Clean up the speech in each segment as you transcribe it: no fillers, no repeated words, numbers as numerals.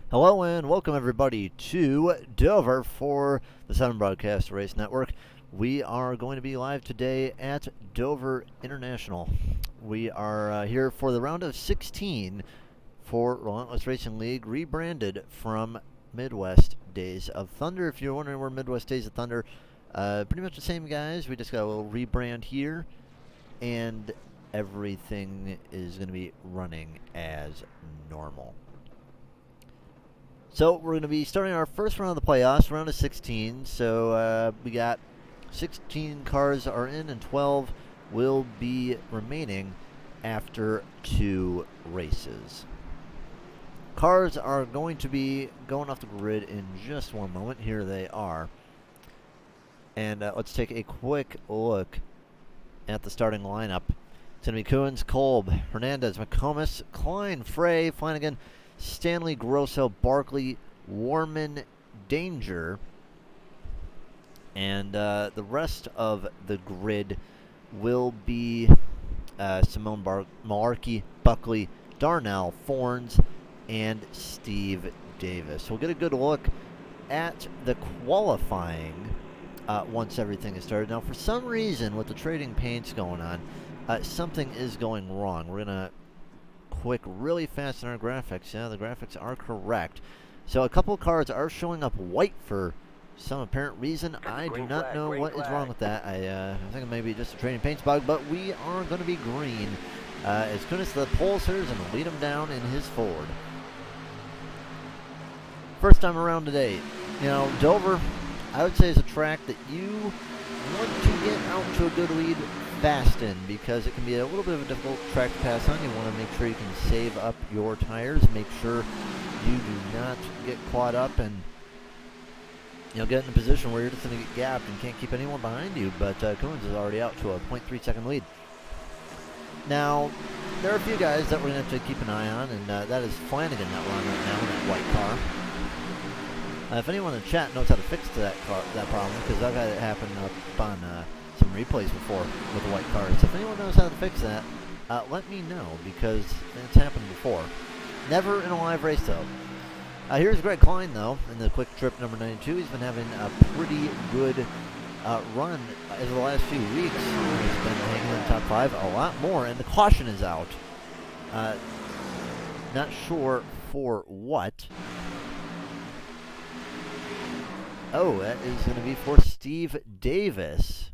Hello and welcome everybody to Dover for the Southern Broadcast Race Network. We are going to be live today at Dover International. We are here for the round of 16 for Relentless Racing League, rebranded from Midwest Days of Thunder. If you're wondering where Midwest Days of Thunder, pretty much the same guys. We just got a little rebrand here, and everything is going to be running as normal. So we're going to be starting our first round of the playoffs, round of 16. So we got 16 cars are in and 12 will be remaining after 2 races. Cars are going to be going off the grid in just one moment. Here they are. And let's take a quick look at the starting lineup. It's going to be Coons, Kolb, Hernandez, McComas, Klein, Frey, Flanagan, Stanley, Grosso, Barkley, Warman, Danger, and the rest of the grid will be Simone Malarkey, Buckley, Darnell, Forns, and Steve Davis. We'll get a good look at the qualifying once everything is started. Now, for some reason, with the trading paints going on, something is going wrong. We're going to quick really fast in our graphics. Yeah, the graphics are correct. So a couple of cars are showing up white for some apparent reason. I do not know what is wrong with that. I think it may be just a trading paints bug, but we are going to be green as soon as the pole serves and lead him down in his Ford. First time around today. You know, Dover, I would say, is a track that you want to get out to a good lead fast in, because it can be a little bit of a difficult track to pass on. You want to make sure you can save up your tires, make sure you do not get caught up and get in a position where you're just going to get gapped and can't keep anyone behind you. But Coons is already out to a 0.3 second lead. Now, there are a few guys that we're going to have to keep an eye on, and that is Flanagan that we're on right now in that white car. If anyone in the chat knows how to fix that problem, because I've had it happen up on some replays before with the white cars. If anyone knows how to fix that, let me know, because it's happened before. Never in a live race, though. Here's Greg Klein, though, in the quick trip number 92. He's been having a pretty good run over the last few weeks. He's been hanging in the top 5 a lot more, and the caution is out. Not sure for what. Oh, that is going to be for Steve Davis.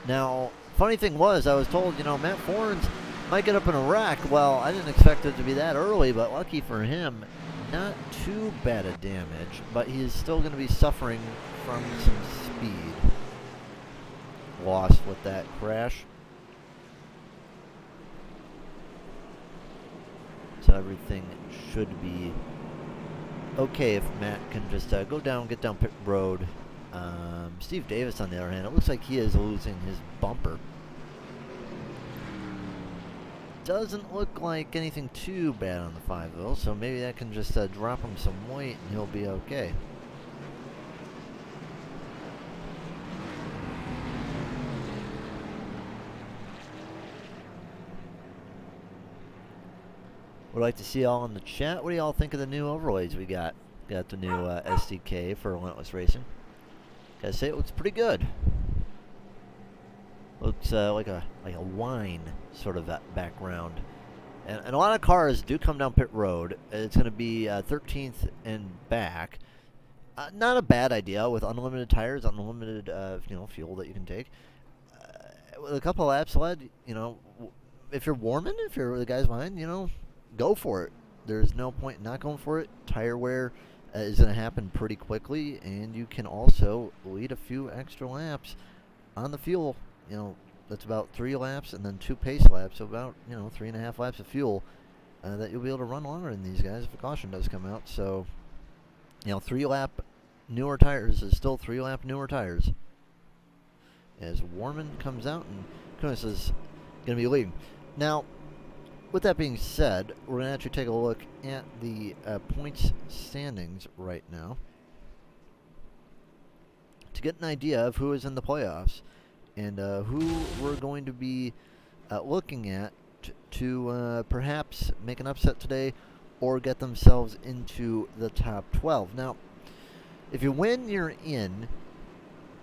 Now, funny thing was, I was told, Matt Forns might get up in a wreck. Well, I didn't expect it to be that early, but lucky for him, not too bad a damage, but he is still going to be suffering from some speed loss with that crash. So everything should be okay if Matt can just go down, get down pit road. Steve Davis, on the other hand, it looks like he is losing his bumper. Doesn't look like anything too bad on the 5 though, so maybe that can just drop him some weight and he'll be okay. Would like to see y'all in the chat. What do y'all think of the new overlays we got? Got the new SDK for Relentless Racing. Gotta say, it looks pretty good. Looks like a wine sort of background. And a lot of cars do come down pit road. It's going to be 13th and back. Not a bad idea with unlimited tires, unlimited fuel that you can take. With a couple laps led, if you're warming, if you're the guys behind, go for it. There's no point in not going for it. Tire wear is going to happen pretty quickly, and you can also lead a few extra laps on the fuel. That's about 3 laps and then 2 pace laps, so about 3.5 laps of fuel that you'll be able to run longer than these guys if a caution does come out. So 3-lap newer tires is still 3-lap newer tires. As Warman comes out and Kunis is going to be leading. Now, with that being said, we're going to actually take a look at the points standings right now to get an idea of who is in the playoffs and who we're going to be looking at to perhaps make an upset today or get themselves into the top 12. Now, if you win, you're in.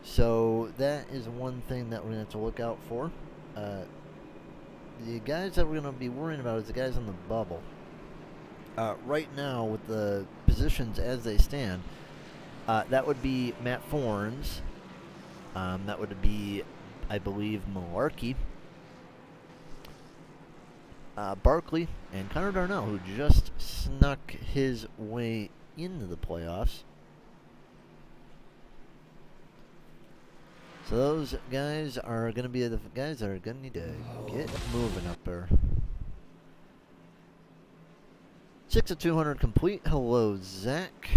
So that is one thing that we're going to have to look out for. The guys that we're going to be worrying about is the guys on the bubble. Right now, with the positions as they stand, that would be Matt Fornes. That would be, I believe, Malarkey, Barkley, and Connor Darnell, who just snuck his way into the playoffs. So those guys are going to be the guys that are going to need to get moving up there. 6 of 200 complete. Hello, Zach.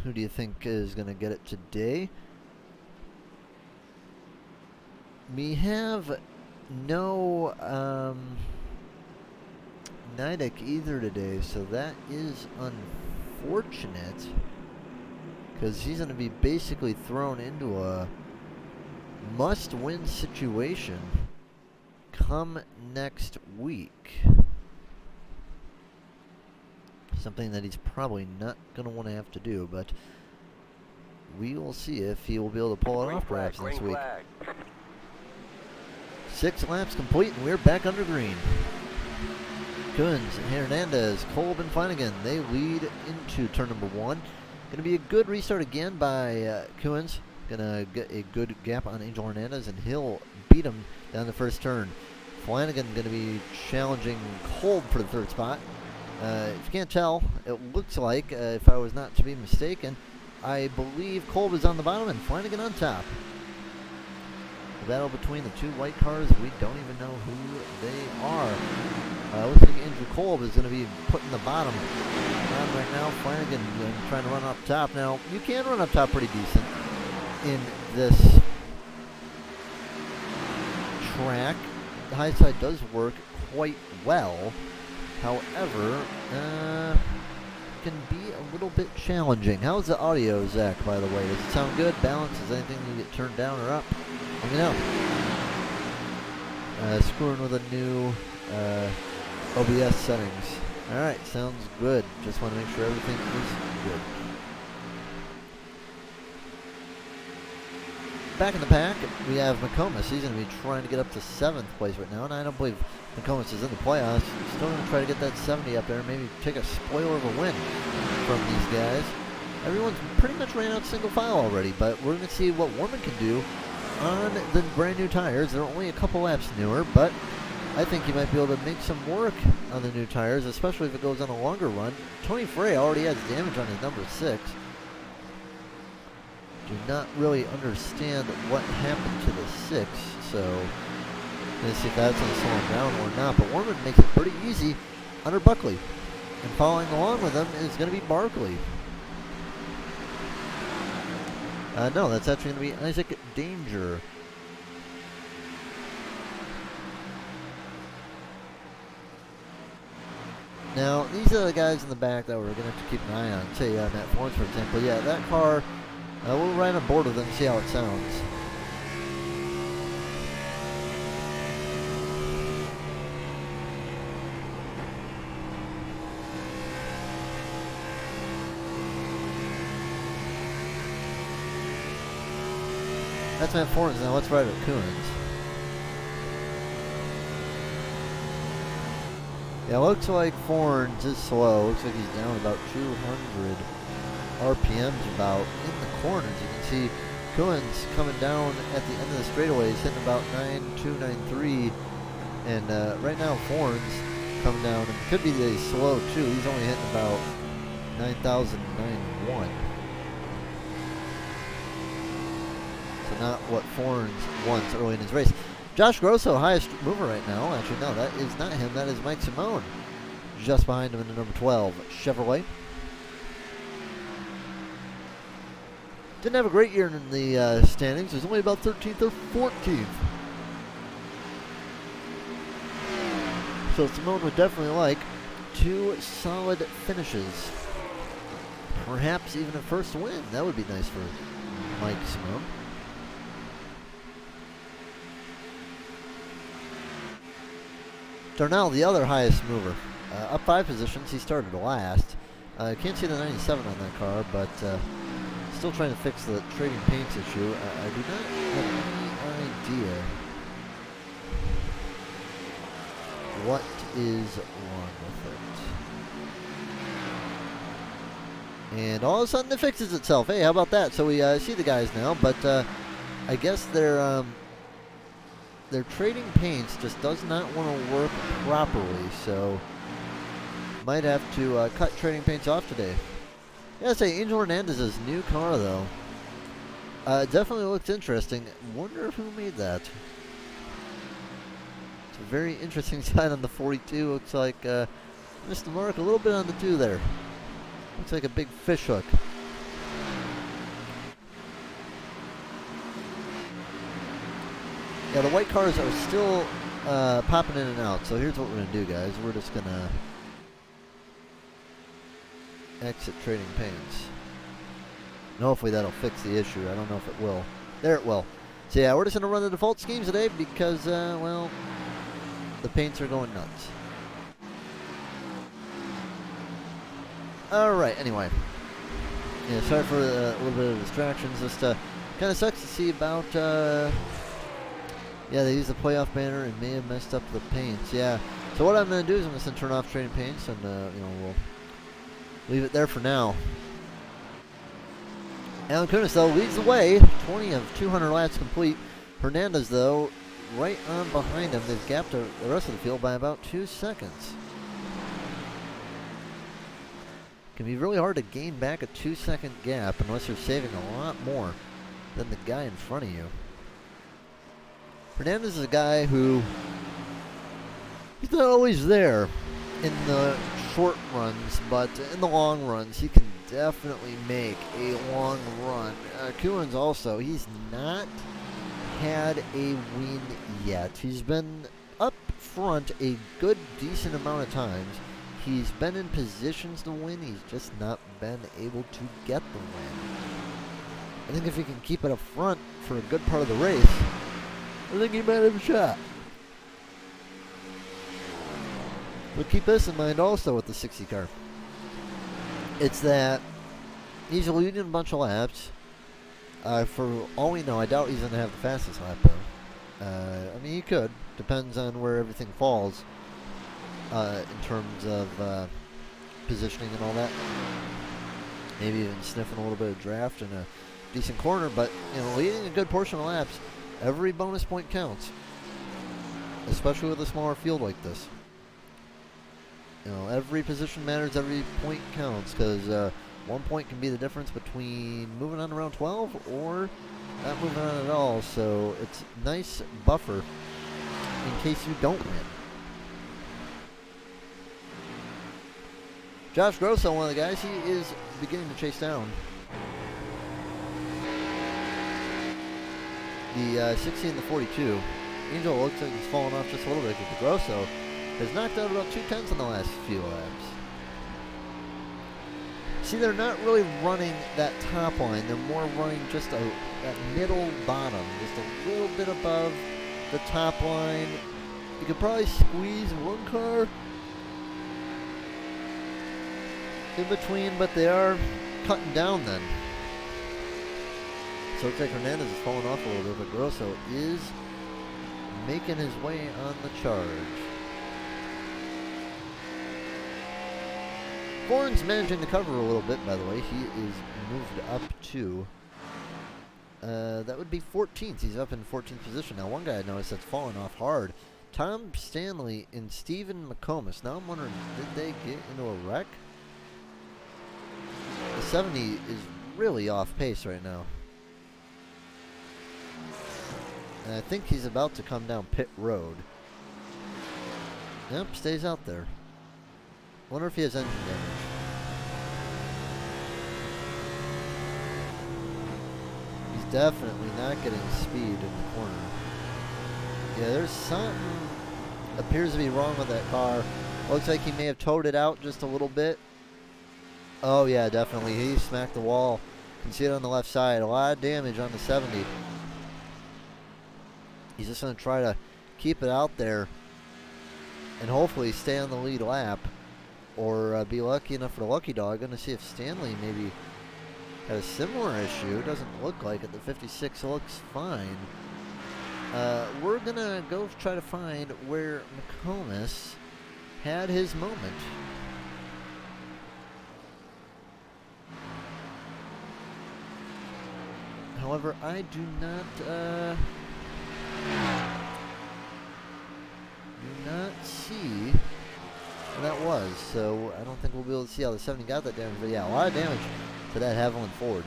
Who do you think is going to get it today? We have no Nidek either today, so that is unfortunate, because he's going to be basically thrown into a must-win situation come next week. Something that he's probably not going to want to have to do, but we will see if he will be able to pull it off perhaps next week. 6 laps complete, and we're back under green. Coons, Hernandez, Kolb, and Flanagan, they lead into turn number 1. Going to be a good restart again by Coons. Going to get a good gap on Angel Hernandez, and he'll beat him down the first turn. Flanagan going to be challenging Kolb for the 3rd spot. If you can't tell, it looks like, if I was not to be mistaken, I believe Kolb is on the bottom and Flanagan on top. The battle between the 2 white cars, we don't even know who they are. Looks like Andrew Kolb is going to be put in the bottom right now. Flanagan trying to run up top. Now, you can run up top pretty decent in this track. The high side does work quite well. However, can be a little bit challenging. How's the audio, Zach, by the way? Does it sound good? Balance? Is anything you get turned down or up? Let me know. Screwing with a new OBS settings. Alright, sounds good. Just want to make sure everything is good. Back in the pack, we have McComas. He's going to be trying to get up to 7th place right now, and I don't believe McComas is in the playoffs. Still going to try to get that 70 up there, maybe take a spoiler of a win from these guys. Everyone's pretty much ran out single file already, but we're going to see what Warman can do on the brand new tires. They're only a couple laps newer, but I think he might be able to make some work on the new tires, especially if it goes on a longer run. Tony Frey already has damage on his number 6. Do not really understand what happened to the 6, so let's see if that's going to slow him down or not. But Warman makes it pretty easy under Buckley, and following along with him is going to be Barkley. No, that's actually going to be Isaac Danger. Now, these are the guys in the back that we're going to have to keep an eye on. Say Matt Fornes, for example. Yeah, that car, we'll ride on board with them and see how it sounds. That's Matt Fornes. Now let's ride with Coons. Yeah, looks like Fornes is slow. Looks like he's down about 200 RPMs about in the corners. You can see Coons coming down at the end of the straightaway. He's hitting about 9.2, 9.3. And right now Fornes coming down. And it could be that he's slow too. He's only hitting about 9,000, 9.1. So not what Fornes wants early in his race. Josh Grosso, highest mover right now. Actually, no, that is not him. That is Mike Simone. Just behind him in the number 12 Chevrolet. Didn't have a great year in the standings. It was only about 13th or 14th. So Simone would definitely like 2 solid finishes. Perhaps even a first win. That would be nice for Mike Simone. Darnell, the other highest mover. Up 5 positions. He started last. Can't see the 97 on that car, but still trying to fix the trading paints issue. I do not have any idea what is wrong with it. And all of a sudden it fixes itself. Hey, how about that? So we see the guys now, but I guess their trading paints just does not want to work properly, so might have to cut trading paints off today. Yeah, say Angel Hernandez's new car though. Definitely looks interesting. Wonder who made that. It's a very interesting sign on the 42. Looks like missed the mark a little bit on the 2 there. Looks like a big fish hook. Yeah, the white cars are still popping in and out. So here's what we're going to do, guys. We're just going to exit trading paints. And hopefully that'll fix the issue. I don't know if it will. There it will. So yeah, we're just going to run the default schemes today because, well, the paints are going nuts. Alright, anyway. Yeah, sorry for a little bit of distractions. Just kind of sucks to see about, yeah, they used the playoff banner and may have messed up the paints. Yeah. So what I'm going to do is I'm just going to turn off trading paints and, you know, we'll leave it there for now. Alan Kunis, though, leads the way. 20 of 200 laps complete. Hernandez, though, right on behind him. They've gapped the rest of the field by about 2 seconds. Can be really hard to gain back a 2-second gap unless you're saving a lot more than the guy in front of you. Hernandez is a guy who, he's not always there in the short runs, but in the long runs, he can definitely make a long run. Kuhn's also, he's not had a win yet. He's been up front a good, decent amount of times. He's been in positions to win. He's just not been able to get the win. I think if he can keep it up front for a good part of the race, I think he might have a shot. But keep this in mind also with the 60 car. It's that he's leading a bunch of laps. For all we know, I doubt he's going to have the fastest lap though. I mean, he could. Depends on where everything falls in terms of positioning and all that. Maybe even sniffing a little bit of draft in a decent corner. But, you know, leading a good portion of laps, every bonus point counts. Especially with a smaller field like this. You know, every position matters, every point counts, because 1 point can be the difference between moving on to round 12 or not moving on at all. So it's a nice buffer in case you don't win. Josh Grosso, one of the guys, he is beginning to chase down the 60 and the 42. Angel looks like he's falling off just a little bit, but Grosso has knocked out about 2/10 in the last few laps. See, they're not really running that top line. They're more running just that middle bottom, just a little bit above the top line. You could probably squeeze one car in between, but they are cutting down then. So it looks like Hernandez is falling off a little bit, but Grosso is making his way on the charge. Bourne's managing to cover a little bit, by the way. He is moved up to, that would be 14th. He's up in 14th position. Now, one guy I noticed that's fallen off hard, Tom Stanley and Stephen McComas. Now I'm wondering, did they get into a wreck? The 70 is really off pace right now. And I think he's about to come down pit road. Yep, stays out there. Wonder if he has engine damage. He's definitely not getting speed in the corner. Yeah, there's something appears to be wrong with that car. Looks like he may have towed it out just a little bit. Oh yeah, definitely. He smacked the wall. You can see it on the left side. A lot of damage on the 70. He's just going to try to keep it out there and hopefully stay on the lead lap. or be lucky enough for the lucky dog. Going to see if Stanley maybe had a similar issue. Doesn't look like it. The 56 looks fine. We're going to go try to find where McComas had his moment. However, I do not see where that was, so I don't think we'll be able to see how the 70 got that damage. But yeah, a lot of damage to that Haviland Ford.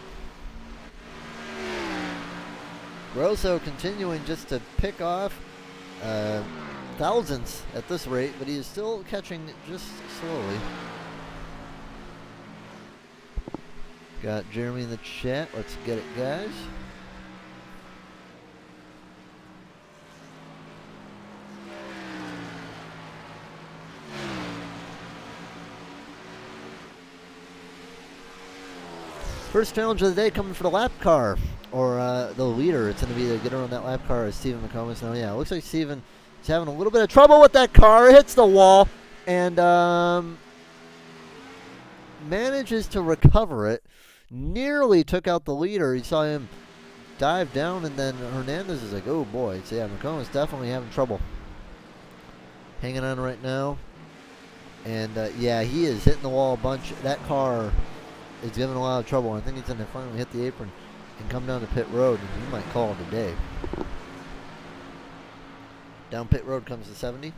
Grosso continuing just to pick off thousands at this rate, but he is still catching just slowly. Got Jeremy in the chat. Let's get it, guys. First challenge of the day coming for the lap car, or the leader. It's going to be the getter on that lap car is Stephen McComas. Now, yeah, it looks like Stephen is having a little bit of trouble with that car. It hits the wall and manages to recover it. Nearly took out the leader. You saw him dive down, and then Hernandez is like, oh boy. So yeah, McComas definitely having trouble. Hanging on right now. And yeah, he is hitting the wall a bunch. That car is giving a lot of trouble. I think he's going to finally hit the apron and come down to pit road, and he might call it a day. Down pit road comes the 70.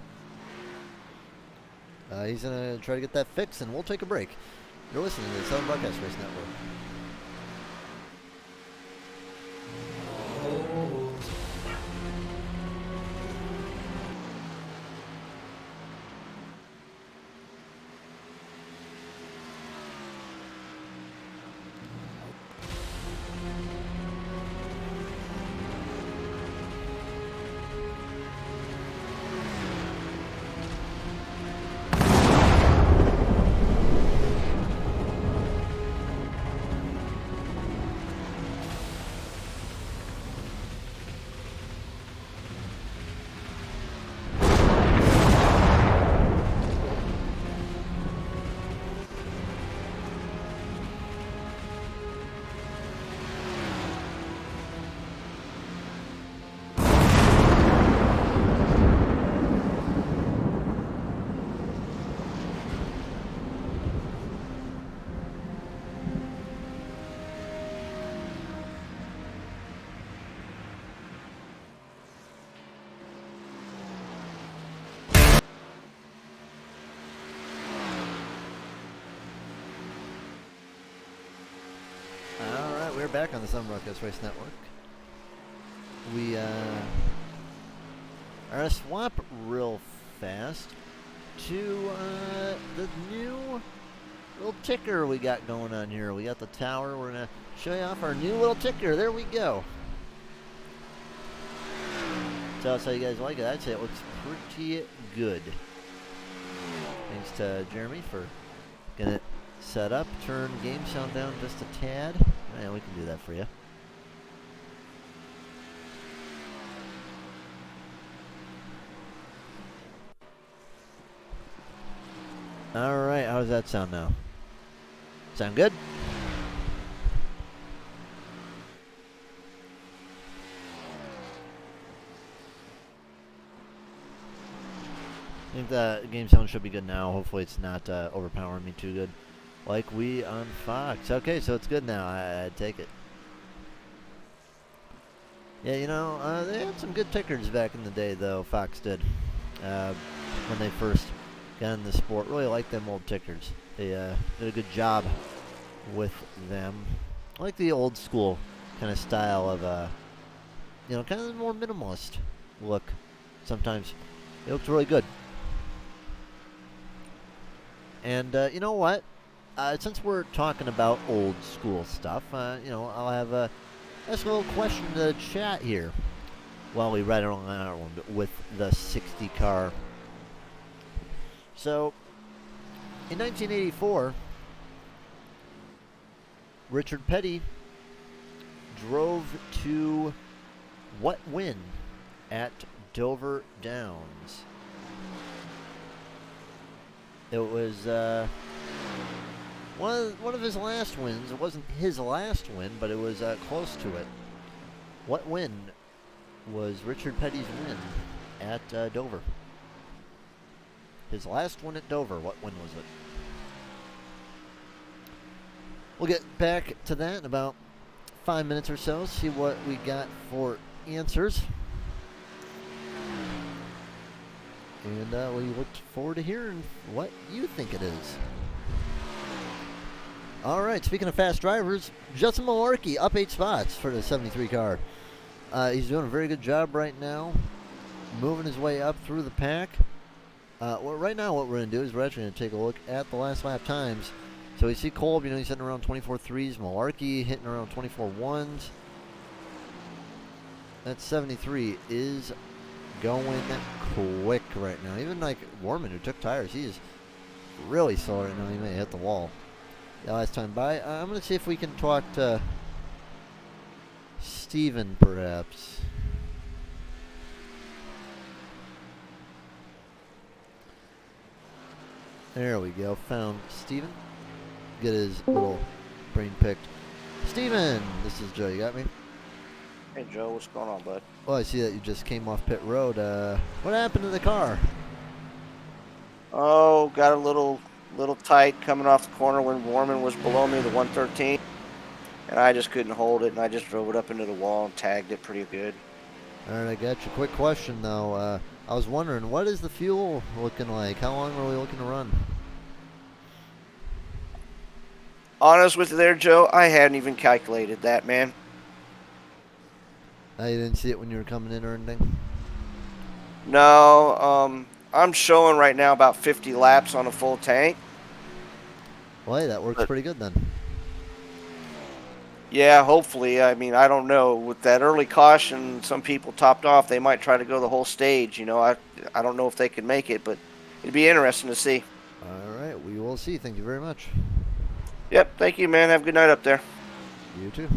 He's going to try to get that fixed, and we'll take a break. You're listening to the Southern Broadcast Race Network. We're back on the Southern Broadcast Race Network. We are going to swap real fast to the new little ticker we got going on here. We got the tower. We're going to show you off our new little ticker. There we go. Tell us how you guys like it. I'd say it looks pretty good. Thanks to Jeremy for getting it set up. Turn game sound down just a tad. Yeah, we can do that for you. Alright, how does that sound now? Sound good? I think the game sound should be good now. Hopefully it's not overpowering me too good. Like we on Fox. Okay, so it's good now. I take it. Yeah, you know, they had some good tickers back in the day, though. Fox did. When they first got in the sport. Really like them old tickers. They did a good job with them. I like the old school kind of style of, you know, kind of the more minimalist look. Sometimes it looks really good. And you know what? Since we're talking about old school stuff, you know, I'll have a nice little question to the chat here while we ride around with the 60 car. So, in 1984, Richard Petty drove to what win at Dover Downs? It was one of his last wins. It wasn't his last win, but it was close to it. What win was Richard Petty's win at Dover? His last win at Dover, what win was it? We'll get back to that in about 5 minutes or so, see what we got for answers. And we look forward to hearing what you think it is. All right, speaking of fast drivers, Justin Malarkey up 8 spots for the 73 car. He's doing a very good job right now, moving his way up through the pack. Well, right now what we're going to do is we're actually going to take a look at the last lap times. So we see Kolb, he's hitting around 24.3s. Malarkey hitting around 24.1s. That 73 is going quick right now. Even like Warman, who took tires, he is really slow right now. He may hit the wall. The last time by. I'm going to see if we can talk to Steven, perhaps. There we go. Found Steven. Get his little brain picked. Steven, this is Joe. You got me? Hey, Joe. What's going on, bud? Well, I see that you just came off pit road. What happened to the car? Oh, got a little tight coming off the corner when Warman was below me, the 113. And I just couldn't hold it, and I just drove it up into the wall and tagged it pretty good. All right, I got you. Quick question, though. I was wondering, what is the fuel looking like? How long are we looking to run? Honest with you there, Joe, I hadn't even calculated that, man. You didn't see it when you were coming in or anything? No, I'm showing right now about 50 laps on a full tank. Well, hey, that works pretty good then. Yeah, hopefully. I mean, I don't know. With that early caution, some people topped off. They might try to go the whole stage. You know, I don't know if they can make it, but it'd be interesting to see. All right, we will see. Thank you very much. Yep, thank you, man. Have a good night up there. You too.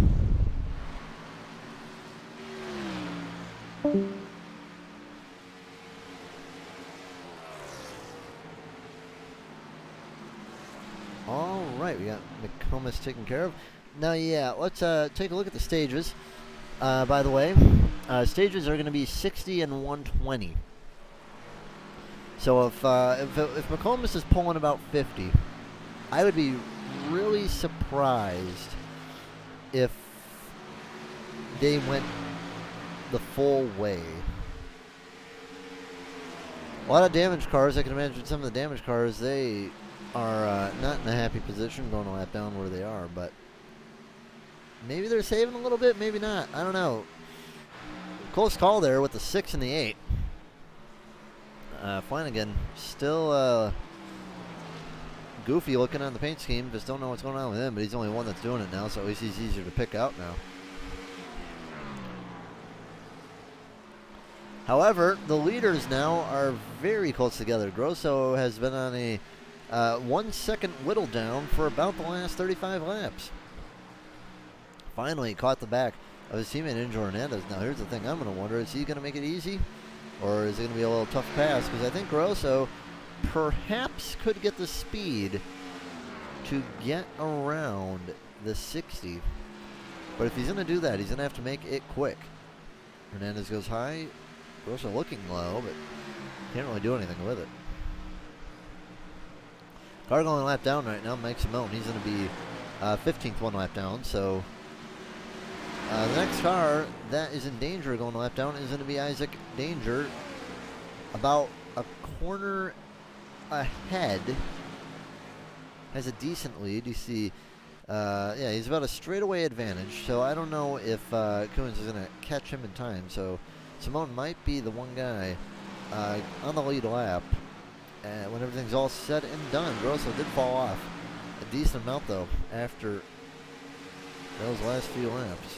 All right, we got McComas taken care of. Now, yeah, let's take a look at the stages. By the way, stages are going to be 60 and 120. So if McComas is pulling about 50, I would be really surprised if they went the full way. A lot of damaged cars. I can imagine some of the damaged cars, they are not in a happy position going a lap down where they are, but maybe they're saving a little bit, maybe not. I don't know. Close call there with the 6 and the 8. Flanagan still goofy looking on the paint scheme. Just don't know what's going on with him, but he's the only one that's doing it now, so at least he's easier to pick out now. However, the leaders now are very close together. Grosso has been on a 1 second whittle down for about the last 35 laps. Finally caught the back of his teammate Angel Hernandez. Now here's the thing I'm going to wonder, is he going to make it easy? Or is it going to be a little tough pass? Because I think Grosso perhaps could get the speed to get around the 60. But if he's going to do that, he's going to have to make it quick. Hernandez goes high. Grosso looking low, but can't really do anything with it. Car going a lap down right now, Mike Simone. He's going to be 15th 1 lap down. So the next car that is in danger going a lap down is going to be Isaac Danger. About a corner ahead. Has a decent lead. You see, yeah, he's about a straightaway advantage. So I don't know if Coons is going to catch him in time. So Simone might be the one guy on the lead lap. When everything's all said and done, Grosso did fall off a decent amount, though, after those last few laps.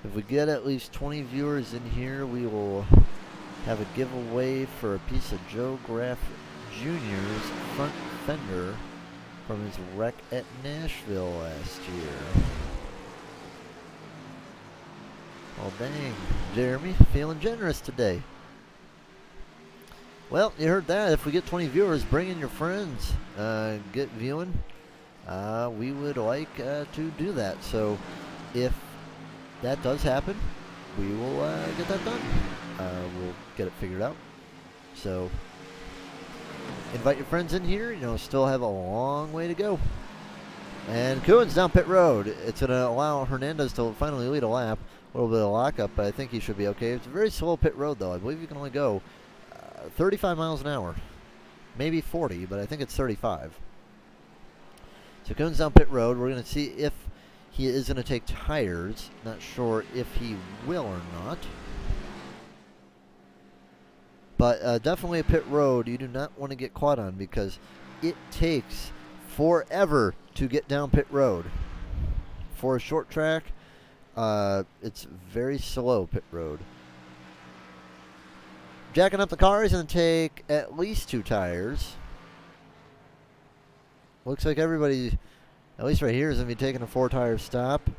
If we get at least 20 viewers in here, we will have a giveaway for a piece of Joe Graff Jr.'s front fender from his wreck at Nashville last year. Well, dang. Jeremy, feeling generous today. Well, you heard that. If we get 20 viewers, bring in your friends. Get viewing. We would like to do that. So if that does happen, we will get that done. We'll get it figured out. So invite your friends in here. Still have a long way to go. And Cohen's down pit road. It's going to allow Hernandez to finally lead a lap. A little bit of lockup, but I think he should be okay. It's a very slow pit road, though. I believe you can only go 35 miles an hour. Maybe 40, but I think it's 35. So Cohen's down pit road. We're going to see if he is going to take tires. Not sure if he will or not. But definitely a pit road you do not want to get caught on because it takes forever to get down pit road. For a short track, it's very slow pit road. Jacking up the car is going to take at least 2 tires. Looks like everybody, at least right here, is going to be taking a 4-tire stop.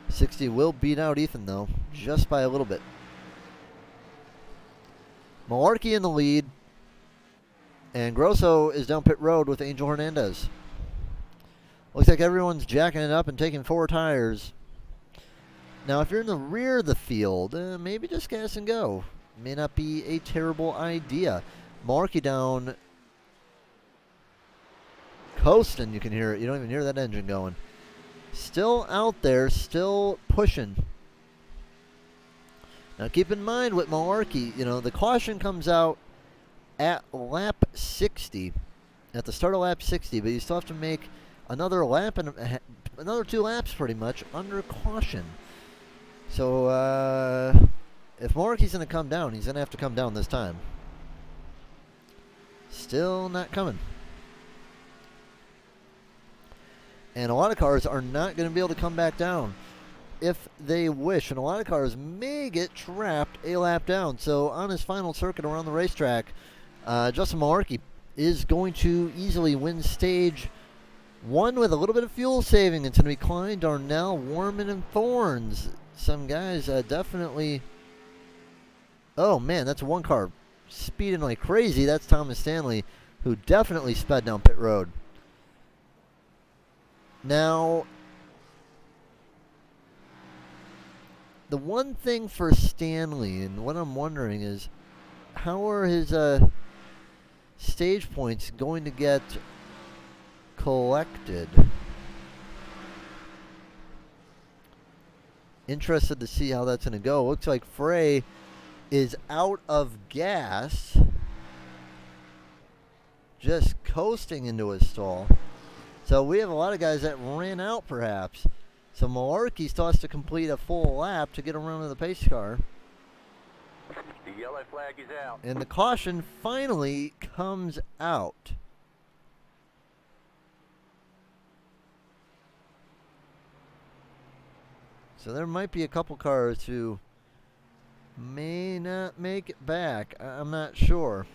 60 will beat out Ethan, though, just by a little bit. Malarkey in the lead. And Grosso is down pit road with Angel Hernandez. Looks like everyone's jacking it up and taking 4 tires. Now, if you're in the rear of the field, maybe just gas and go. May not be a terrible idea. Malarkey down, coasting. You can hear it. You don't even hear that engine going. Still out there, still pushing. Now, keep in mind with Malarkey, the caution comes out at lap 60, at the start of lap 60, but you still have to make another lap and another 2 laps pretty much under caution. So if Malarkey's going to come down, he's going to have to come down this time. Still not coming. And a lot of cars are not going to be able to come back down if they wish. And a lot of cars may get trapped a lap down. So on his final circuit around the racetrack, Justin Malarkey is going to easily win stage 1 with a little bit of fuel saving. It's going to be Klein, Darnell, Warman, and Thorns. Some guys definitely... Oh, man, that's one car speeding like crazy. That's Thomas Stanley, who definitely sped down pit road. Now, the one thing for Stanley, and what I'm wondering is, how are his stage points going to get collected? Interested to see how that's going to go. Looks like Frey is out of gas. Just coasting into his stall. So we have a lot of guys that ran out perhaps. So Malarkey still has to complete a full lap to get around to the pace car. The yellow flag is out. And the caution finally comes out. So there might be a couple cars who may not make it back. I'm not sure.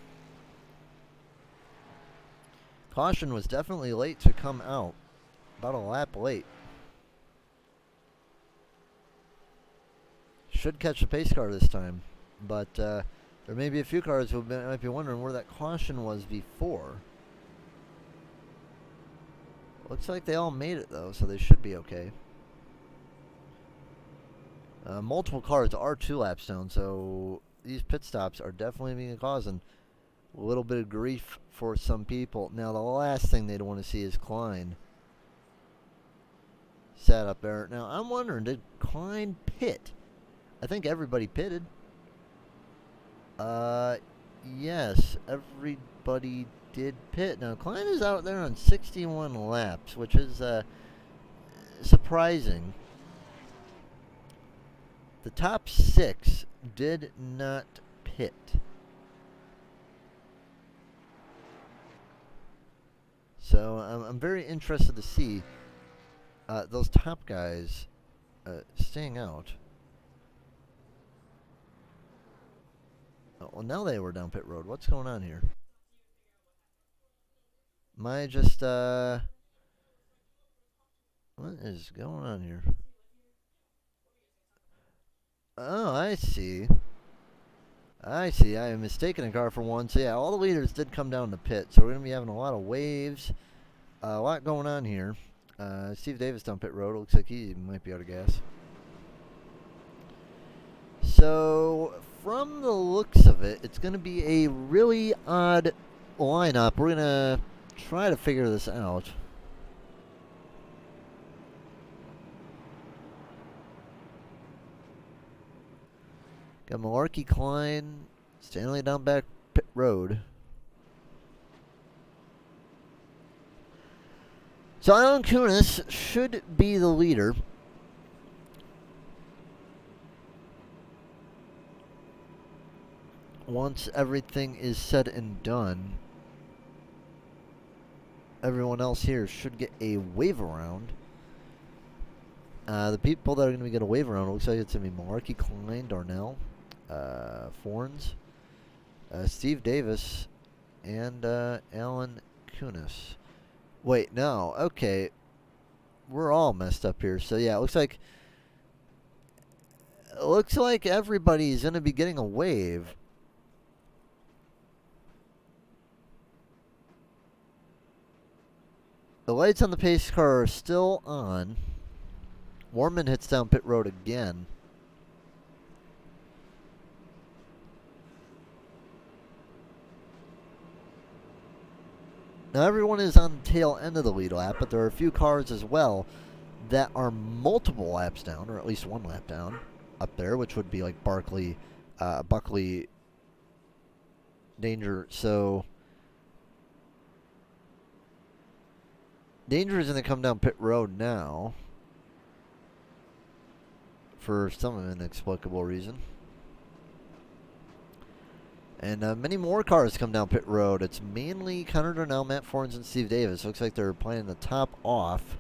Caution was definitely late to come out. About a lap late. Should catch the pace car this time. But there may be a few cars who might be wondering where that caution was before. Looks like they all made it though, so they should be okay. Multiple cars are 2 laps down, so these pit stops are definitely being causing a little bit of grief for some people. Now, the last thing they'd want to see is Klein sat up there. Now, I'm wondering, did Klein pit? I think everybody pitted. Yes, everybody did pit. Now, Klein is out there on 61 laps, which is surprising. The top 6 did not pit. So I'm very interested to see those top guys staying out. Oh, well, now they were down pit road. What's going on here? Am I just what is going on here? Oh, I see. I see. I am mistaken a car for one. So, yeah, all the leaders did come down the pit. So, we're going to be having a lot of waves. A lot going on here. Steve Davis down pit road. Looks like he might be out of gas. So, from the looks of it, it's going to be a really odd lineup. We're going to try to figure this out. Got Malarkey, Klein, Stanley down back pit road. So Alan Kunis should be the leader. Once everything is said and done, everyone else here should get a wave around. The people that are going to get a wave around, looks like it's going to be Malarkey, Klein, Darnell, Forns, Steve Davis, and Alan Kunis. Wait, no. Okay. We're all messed up here. So, yeah, it looks like everybody's going to be getting a wave. The lights on the pace car are still on. Warman hits down pit road again. Now everyone is on the tail end of the lead lap, but there are a few cars as well that are multiple laps down, or at least one lap down up there, which would be like Buckley, Danger. So Danger is going to come down pit road now for some inexplicable reason. And many more cars come down pit road. It's mainly Connor Darnell, Matt Forns, and Steve Davis. Looks like they're playing the top off.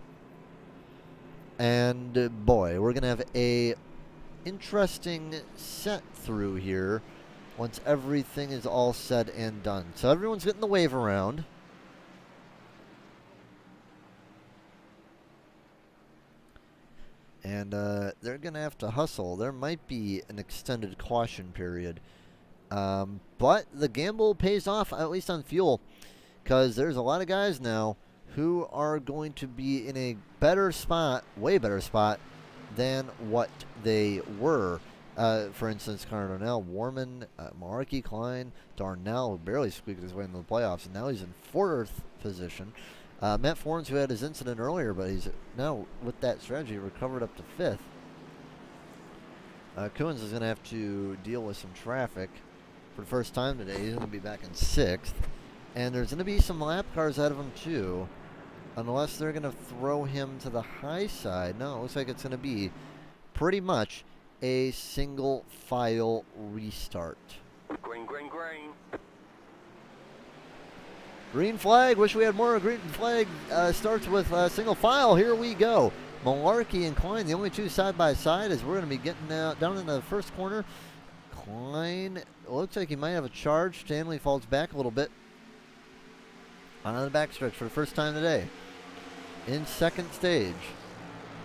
And boy, we're going to have a interesting set through here once everything is all said and done. So everyone's getting the wave around. And they're going to have to hustle. There might be an extended caution period. But the gamble pays off, at least on fuel, because there's a lot of guys now who are going to be in a better spot, way better spot, than what they were. For instance, Connor Darnell, Warman, Malarkey, Klein, Darnell, who barely squeaked his way into the playoffs, and now he's in 4th position. Matt Forns, who had his incident earlier, but he's now, with that strategy, recovered up to 5th. Coons is going to have to deal with some traffic for the first time today. He's going to be back in 6th. And there's going to be some lap cars out of him, too. Unless they're going to throw him to the high side. No, it looks like it's going to be pretty much a single file restart. Green, green, green. Green flag. Wish we had more. Green flag starts with single file. Here we go. Malarkey and Klein, the only two side by side, as we're going to be getting down in the first corner. Klein looks like he might have a charge. Stanley falls back a little bit on the backstretch for the first time today in second stage.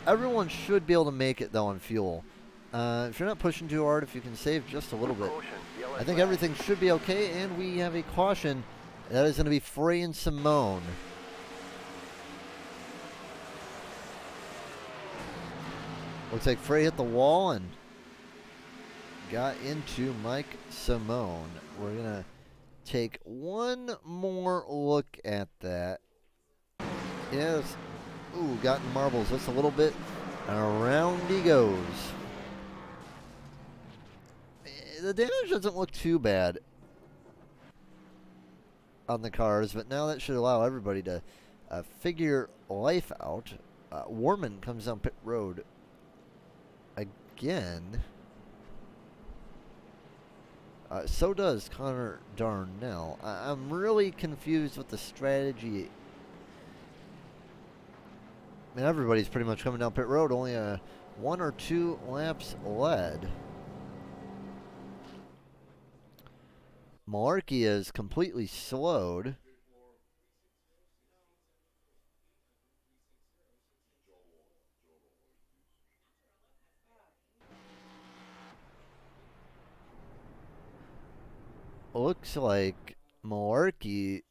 Everyone should be able to make it though on fuel. If you're not pushing too hard, if you can save just a little bit, I think everything should be okay. And we have a caution. That is going to be Frey and Simone. Looks like Frey hit the wall and got into Mike Simone. We're going to take one more look at that. Yes. Ooh, got in marbles just a little bit. And around he goes. The damage doesn't look too bad on the cars, but now that should allow everybody to figure life out. Warman comes down pit road again. So does Connor Darnell. I'm really confused with the strategy. I mean, everybody's pretty much coming down pit road. Only 1 or 2 laps led. Malarkey is completely slowed. looks like Malarkey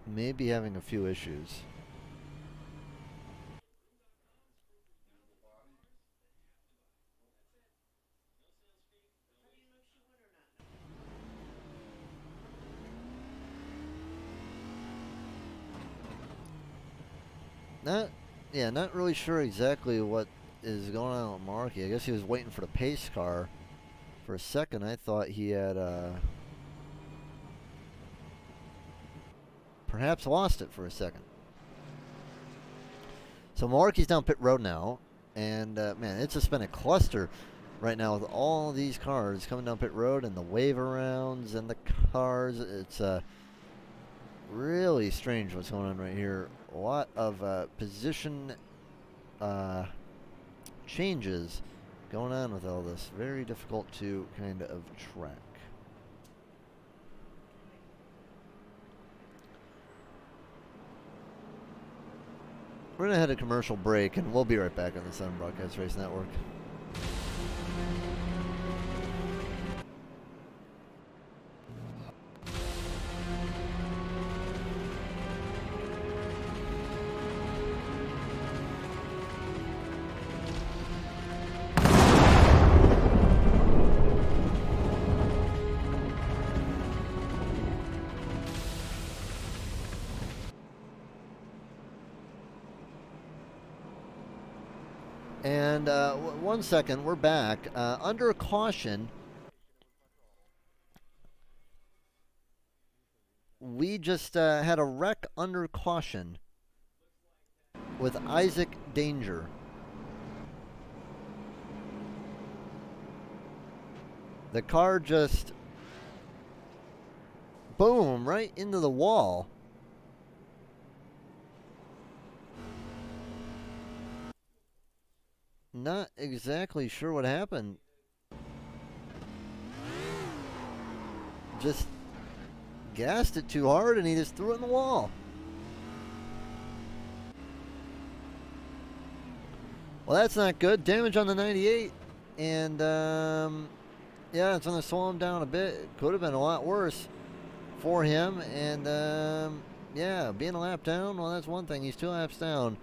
may be having a few issues. Not really sure exactly what is going on with Markey. I guess he was waiting for the pace car. For a second, I thought he had perhaps lost it for a second. So Malarkey's down pit road now, and man, it's just been a cluster right now with all these cars coming down pit road and the wave arounds and the cars. It's really strange what's going on right here. A lot of position changes going on with all this. Very difficult to kind of track. We're going to head a commercial break, and we'll be right back on the Sun Broadcast Race Network. And 1 second, we're back. Under caution, we just had a wreck under caution with Isaac Danger. The car just, boom, right into the wall. Not exactly sure what happened. Just gassed it too hard and he just threw it in the wall. Well, that's not good. Damage on the 98. And, yeah, it's going to slow him down a bit. It could have been a lot worse for him. And, yeah, being a lap down, well, that's one thing. He's 2 laps down.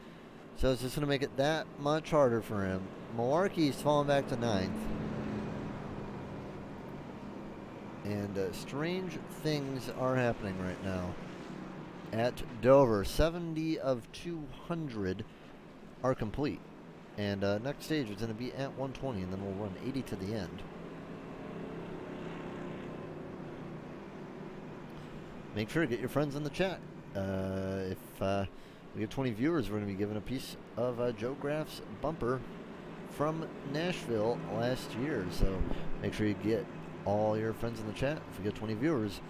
So it's just going to make it that much harder for him. Malarkey's falling back to 9th. And strange things are happening right now at Dover. 70 of 200 are complete. And next stage is going to be at 120, and then we'll run 80 to the end. Make sure to get your friends in the chat. If we get 20 viewers, we're going to be giving a piece of Joe Graff's bumper from Nashville last year. So make sure you get all your friends in the chat. If we get 20 viewers,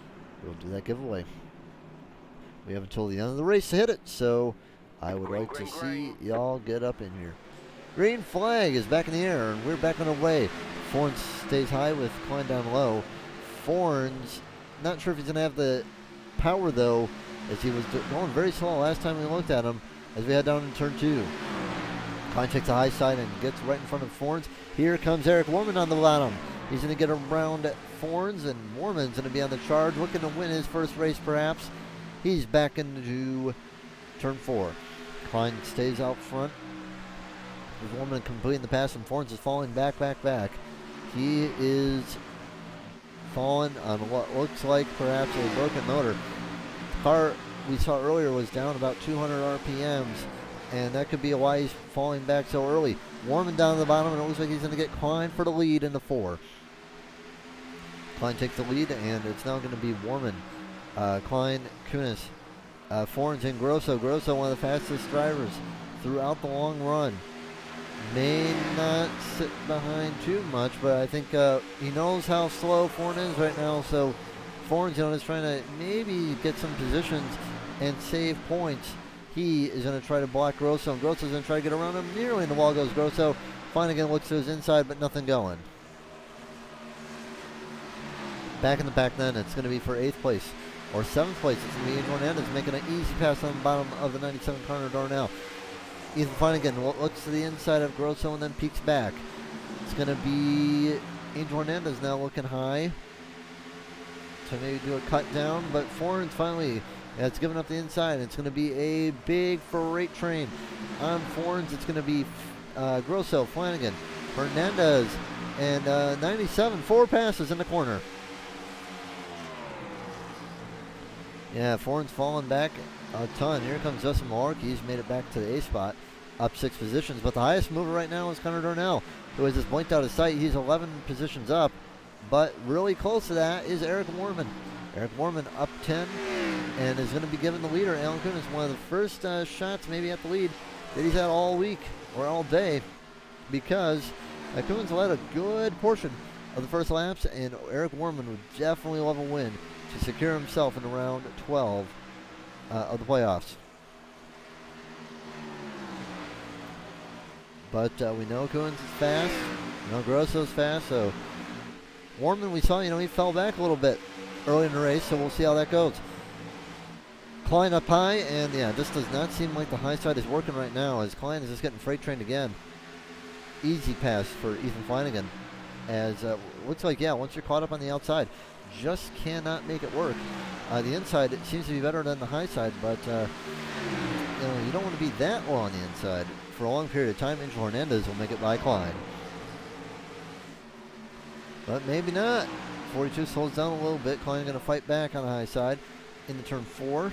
we'll do that giveaway. We have until the end of the race to hit it, so I would like to see y'all get up in here. Green flag is back in the air, and we're back on our way. Forns stays high with Klein down low. Forns, not sure if he's going to have the power, though, as he was going very slow last time we looked at him as we head down in turn 2. Klein takes the high side and gets right in front of Forns. Here comes Eric Warman on the bottom. He's going to get around Forns, and Warman's going to be on the charge, looking to win his first race perhaps. He's back into turn 4. Klein stays out front. With Warman completing the pass, and Forns is falling back. He is falling on what looks like perhaps a broken motor. The car we saw earlier was down about 200 RPMs, and that could be why he's falling back so early. Warman down to the bottom, and it looks like he's going to get Klein for the lead in the 4. Klein takes the lead, and it's now going to be Warman, Klein, Kunis, Forns, and Grosso. Grosso, one of the fastest drivers throughout the long run. May not sit behind too much, but I think he knows how slow Forn is right now, so Forns, is trying to maybe get some positions and save points. He is going to try to block Grosso, and Grosso's going to try to get around him. Nearly in the wall goes Grosso. Flanagan looks to his inside, but nothing going. Back in the pack then, it's going to be for 8th place or 7th place. It's going to be Adrian Hernandez making an easy pass on the bottom of the 97 corner door now. Ethan Flanagan looks to the inside of Grosso and then peeks back. It's going to be Angel Hernandez now looking high to maybe do a cut down, but Forens finally has given up the inside. It's going to be a big freight train on Forens. It's going to be Grosso, Flanagan, Hernandez, and 97, 4 passes in the corner. Yeah, Forens falling back a ton. Here comes Justin Malarkey. He's made it back to the A spot, up 6 positions. But the highest mover right now is Connor Darnell, who has just blinked out of sight. He's 11 positions up, but really close to that is Eric Mormon. Eric Mormon up 10 and is going to be given the leader. Alan Kuhn is one of the first shots maybe at the lead that he's had all week or all day, because Kuhn's led a good portion of the first laps, and Eric Mormon would definitely love a win to secure himself in round 12 of the playoffs. But we know Kuhn's is fast. We know Grosso's fast. So Warman, we saw, he fell back a little bit early in the race. So we'll see how that goes. Klein up high, and yeah, this does not seem like the high side is working right now, as Klein is just getting freight trained again. Easy pass for Ethan Flanagan, as looks like, yeah, once you're caught up on the outside, just cannot make it work. The inside, it seems to be better than the high side, but you don't want to be that low on the inside for a long period of time. Angel Hernandez will make it by Klein, but maybe not. 42 slows down a little bit. Klein going to fight back on the high side into turn 4.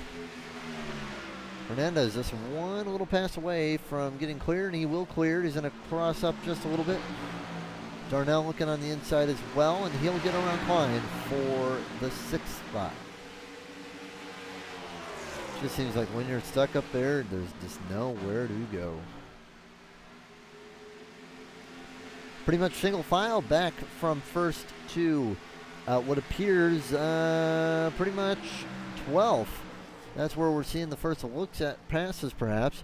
Hernandez just one little pass away from getting cleared, and he will clear. He's going to cross up just a little bit. Darnell looking on the inside as well, and he'll get around Klein for the 6th spot. Just seems like when you're stuck up there, there's just nowhere to go. Pretty much single file back from first to what appears pretty much 12th. That's where we're seeing the first looks at passes, perhaps.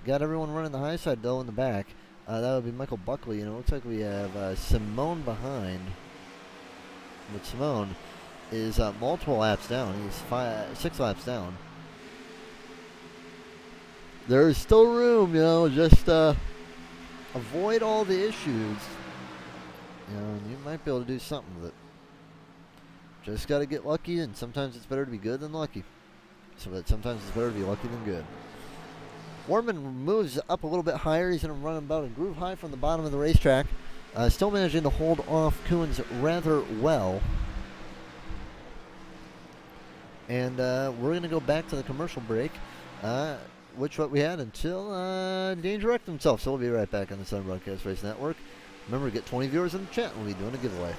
Got everyone running the high side, though, in the back. That would be Michael Buckley, and it looks like we have Simone behind. But Simone is multiple laps down. He's 6 laps down. There's still room, just avoid all the issues. And you might be able to do something with it. Just got to get lucky, and sometimes it's better to be good than lucky. But sometimes it's better to be lucky than good. Warman moves up a little bit higher. He's going to run about a groove high from the bottom of the racetrack. Still managing to hold off Kuhn's rather well. And we're going to go back to the commercial break, which what we had until Danger wrecked himself. So we'll be right back on the Southern Broadcast Race Network. Remember, get 20 viewers in the chat. We'll be doing a giveaway.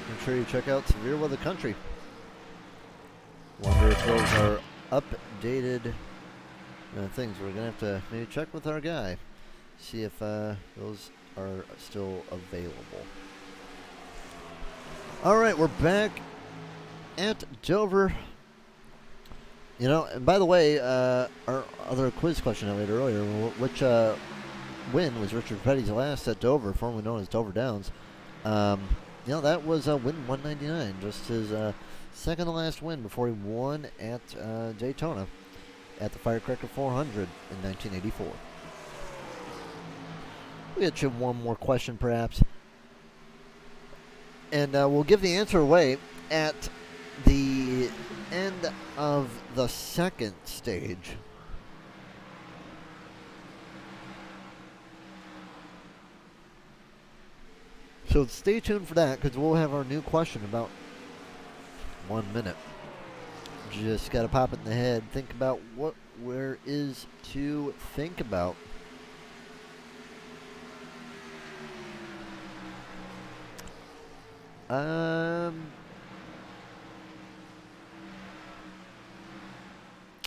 Make sure you check out Severe Weather Country. Wonder if those are updated things. We're gonna have to maybe check with our guy, see if those are still available. All right, we're back at Dover. And by the way, our other quiz question I made earlier, which win was Richard Petty's last at Dover, formerly known as Dover Downs. That was win 199, just his second to last win before he won at Daytona at the Firecracker 400 in 1984. We'll get you one more question, perhaps. And we'll give the answer away at the end of the second stage. So stay tuned for that because we'll have our new question about 1 minute. Just got to pop it in the head. Think about where is to think about.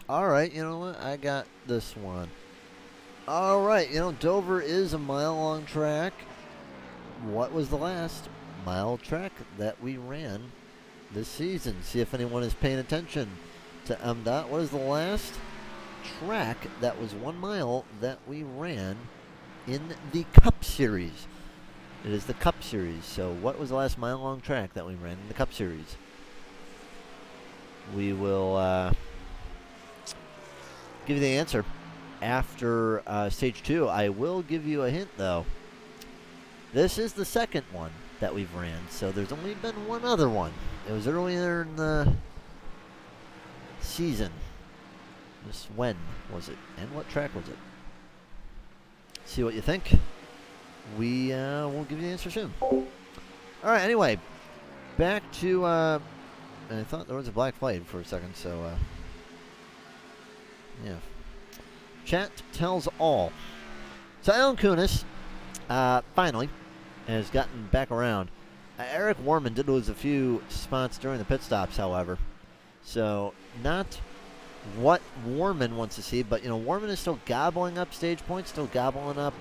All right, you know what? I got this one. All right, Dover is a mile-long track. What was the last mile track that we ran this season? See if anyone is paying attention to MDOT. What is the last track that was 1 mile that we ran in the Cup Series? It is the Cup Series. So what was the last mile-long track that we ran in the Cup Series? We will give you the answer after Stage 2. I will give you a hint, though. This is the second one that we've ran, so there's only been one other one. It was earlier in the season. When was it? And what track was it? See what you think. We will give you the answer soon. All right, anyway. Back to... I thought there was a black flag for a second, so... yeah. Chat tells all. So Alan Kunis, finally, has gotten back around. Eric Warman did lose a few spots during the pit stops, however. So, not what Warman wants to see, but, Warman is still gobbling up stage points, still gobbling up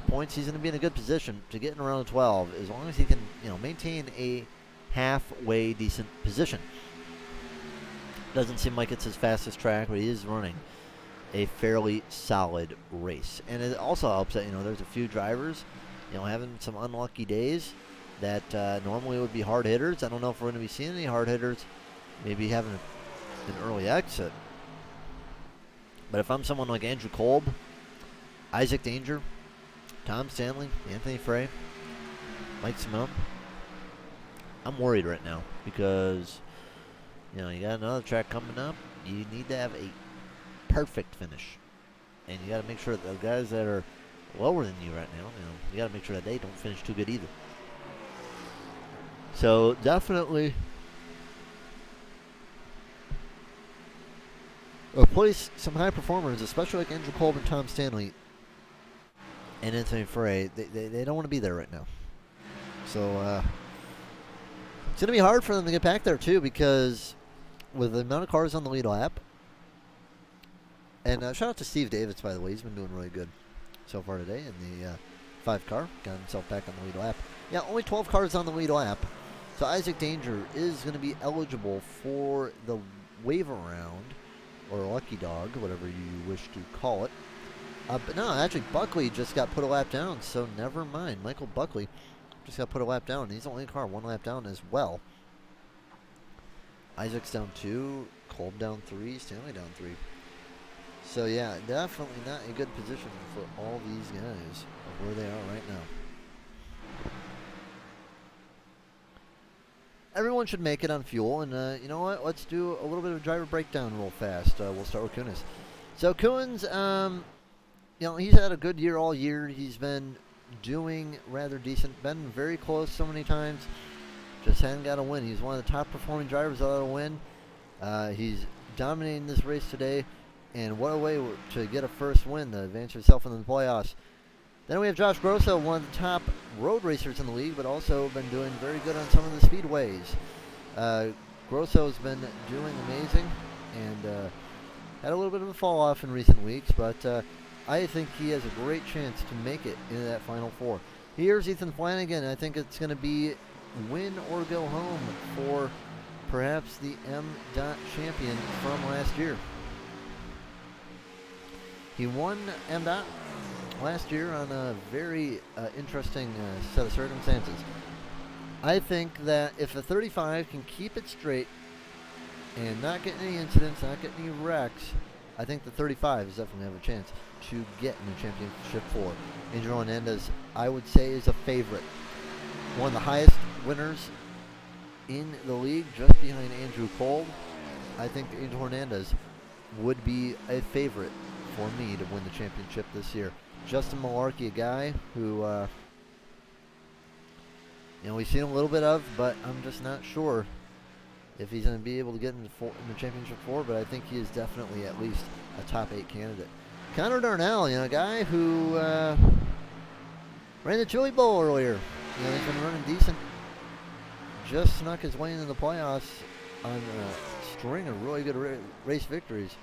points. He's going to be in a good position to get in around 12 as long as he can, maintain a halfway decent position. Doesn't seem like it's his fastest track, but he is running a fairly solid race. And it also helps that, there's a few drivers, having some unlucky days that normally would be hard hitters. I don't know if we're going to be seeing any hard hitters, maybe having an early exit. But if I'm someone like Andrew Kolb, Isaac Danger, Tom Stanley, Anthony Frey, Mike Simone, I'm worried right now because, you got another track coming up. You need to have a perfect finish. And you got to make sure that the guys that are lower than you right now, you got to make sure that they don't finish too good either. So definitely replace some high performers, especially like Andrew Kolb and Tom Stanley and Anthony Frey. They don't want to be there right now. So it's going to be hard for them to get back there too, because with the amount of cars on the lead lap, and shout out to Steve Davis, by the way. He's been doing really good so far today in the 5 car. Got himself back on the lead lap. Yeah, only 12 cars on the lead lap. So Isaac Danger is going to be eligible for the wave around, or lucky dog, whatever you wish to call it. But no, actually Buckley just got put a lap down, so never mind. Michael Buckley just got put a lap down. He's only in the car 1 lap down as well. Isaac's down 2, Kolb down 3, Stanley down 3. So yeah, definitely not a good position for all these guys of where they are right now. Everyone should make it on fuel, and you know what? Let's do a little bit of a driver breakdown real fast. We'll start with Kunis. So Kunis, he's had a good year all year. He's been doing rather decent. Been very close so many times. Just hadn't got a win. He's one of the top performing drivers without a win. He's dominating this race today. And what a way to get a first win to advance yourself into the playoffs. Then we have Josh Grosso, one of the top road racers in the league, but also been doing very good on some of the speedways. Grosso's been doing amazing and had a little bit of a fall off in recent weeks, but I think he has a great chance to make it into that Final Four. Here's Ethan Flanagan. I think it's going to be win or go home for perhaps the M.Dot champion from last year. He won M.Dot last year on a very interesting set of circumstances. I think that if the 35 can keep it straight and not get any incidents, not get any wrecks, I think the 35 is definitely have a chance to get in the championship four. Angel Hernandez, I would say, is a favorite. One of the highest winners in the league, just behind Andrew Kolb. I think Angel Hernandez would be a favorite for me to win the championship this year. Justin Malarkey, a guy who You know, we've seen a little bit of, but I'm just not sure if he's going to be able to get in the championship 4, but I think he is definitely at least a top 8 candidate. Connor Darnell, you know, a guy who ran the Chili Bowl earlier. You know, he's been running decent. Just snuck his way into the playoffs on a string of really good race victories.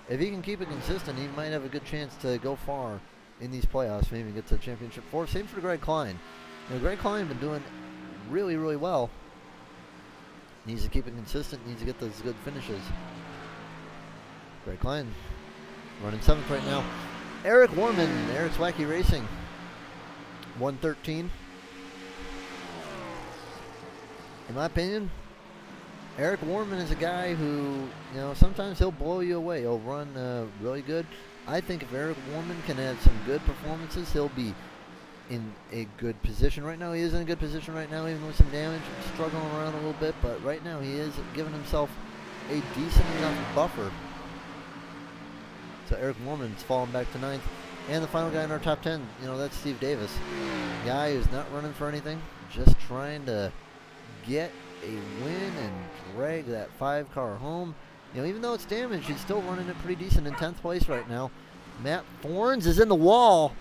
If he can keep it consistent, he might have a good chance to go far in these playoffs, maybe get to the championship 4. Same for Greg Klein. You know, Greg Klein been doing really, really well. Needs to keep it consistent, needs to get those good finishes. Greg Klein running 7th right now. Eric Warman, Eric's Wacky Racing, 113. In my opinion, Eric Warman is a guy who, you know, sometimes he'll blow you away. He'll run really good. I think if Eric Warman can have some good performances, he'll be in a good position. Right now, he is in a good position right now, even with some damage, struggling around a little bit, but right now he is giving himself a decent enough buffer. So Eric Warman's falling back to 9th. And the final guy in our top 10, you know, that's Steve Davis. Guy who's not running for anything, just trying to get a win and drag that 5-car home. You know, even though it's damaged, he's still running it pretty decent in 10th place right now. Matt Forns is in the wall,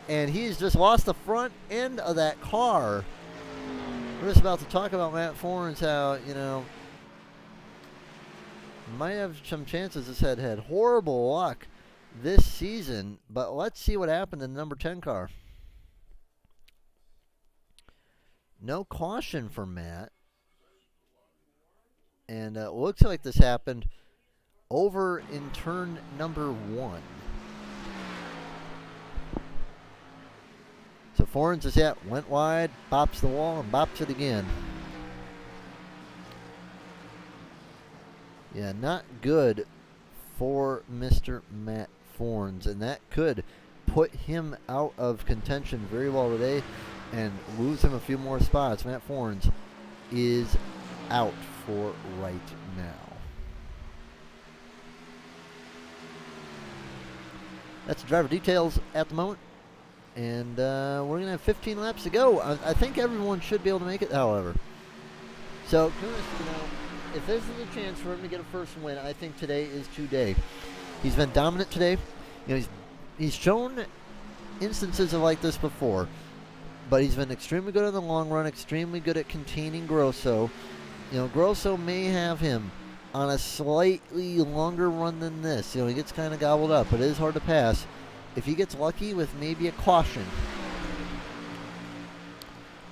and he's just lost the front end of that car. We're just about to talk about Matt Forns, how, you know, might have some chances this had horrible luck this season, but let's see what happened in the number 10 car. No caution for Matt. And it looks like this happened over in turn number 1. So Forns is went wide, bops the wall, and bops it again. Yeah, not good for Mr. Matt Forns, and that could put him out of contention very well today and lose him a few more spots. Matt Forns is out for right now. That's the driver details at the moment. And we're going to have 15 laps to go. I think everyone should be able to make it, however. So, you know, if this is a chance for him to get a first win, I think today is today. He's been dominant today. You know, he's shown instances of like this before, but he's been extremely good in the long run, extremely good at containing Grosso. You know, Grosso may have him on a slightly longer run than this. You know, he gets kind of gobbled up, but it is hard to pass. If he gets lucky with maybe a caution,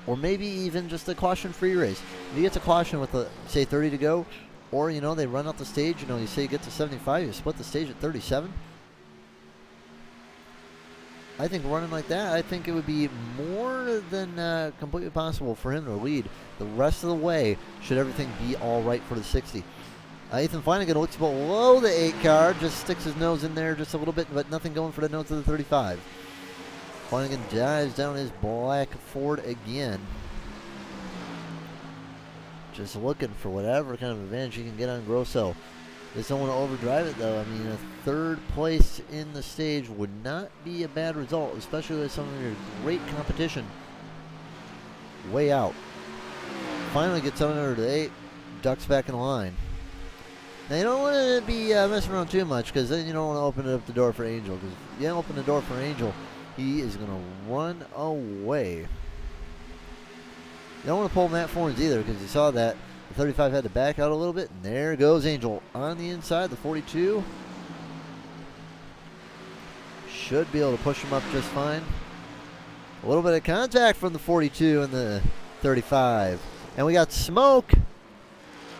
or maybe even just a caution-free race. If he gets a caution with, say, 30 to go, or, you know, they run out the stage, you know, you say you get to 75, you split the stage at 37. I think running like that, I think it would be more than completely possible for him to lead the rest of the way should everything be all right for the 60. Ethan Flanagan looks below the 8 car, just sticks his nose in there just a little bit, but nothing going for the nose of the 35. Flanagan dives down his black Ford again. Just looking for whatever kind of advantage he can get on Grosso. Just don't want to overdrive it, though. I mean, a 3rd place in the stage would not be a bad result, especially with some of your great competition way out. Finally gets under the 8, ducks back in the line. Now, you don't want to be messing around too much, because then you don't want to open up the door for Angel. Because if you open the door for Angel, he is going to run away. You don't want to pull Matt Forns either, because you saw that the 35 had to back out a little bit, and there goes Angel on the inside, the 42. Should be able to push him up just fine. A little bit of contact from the 42 and the 35. And we got smoke.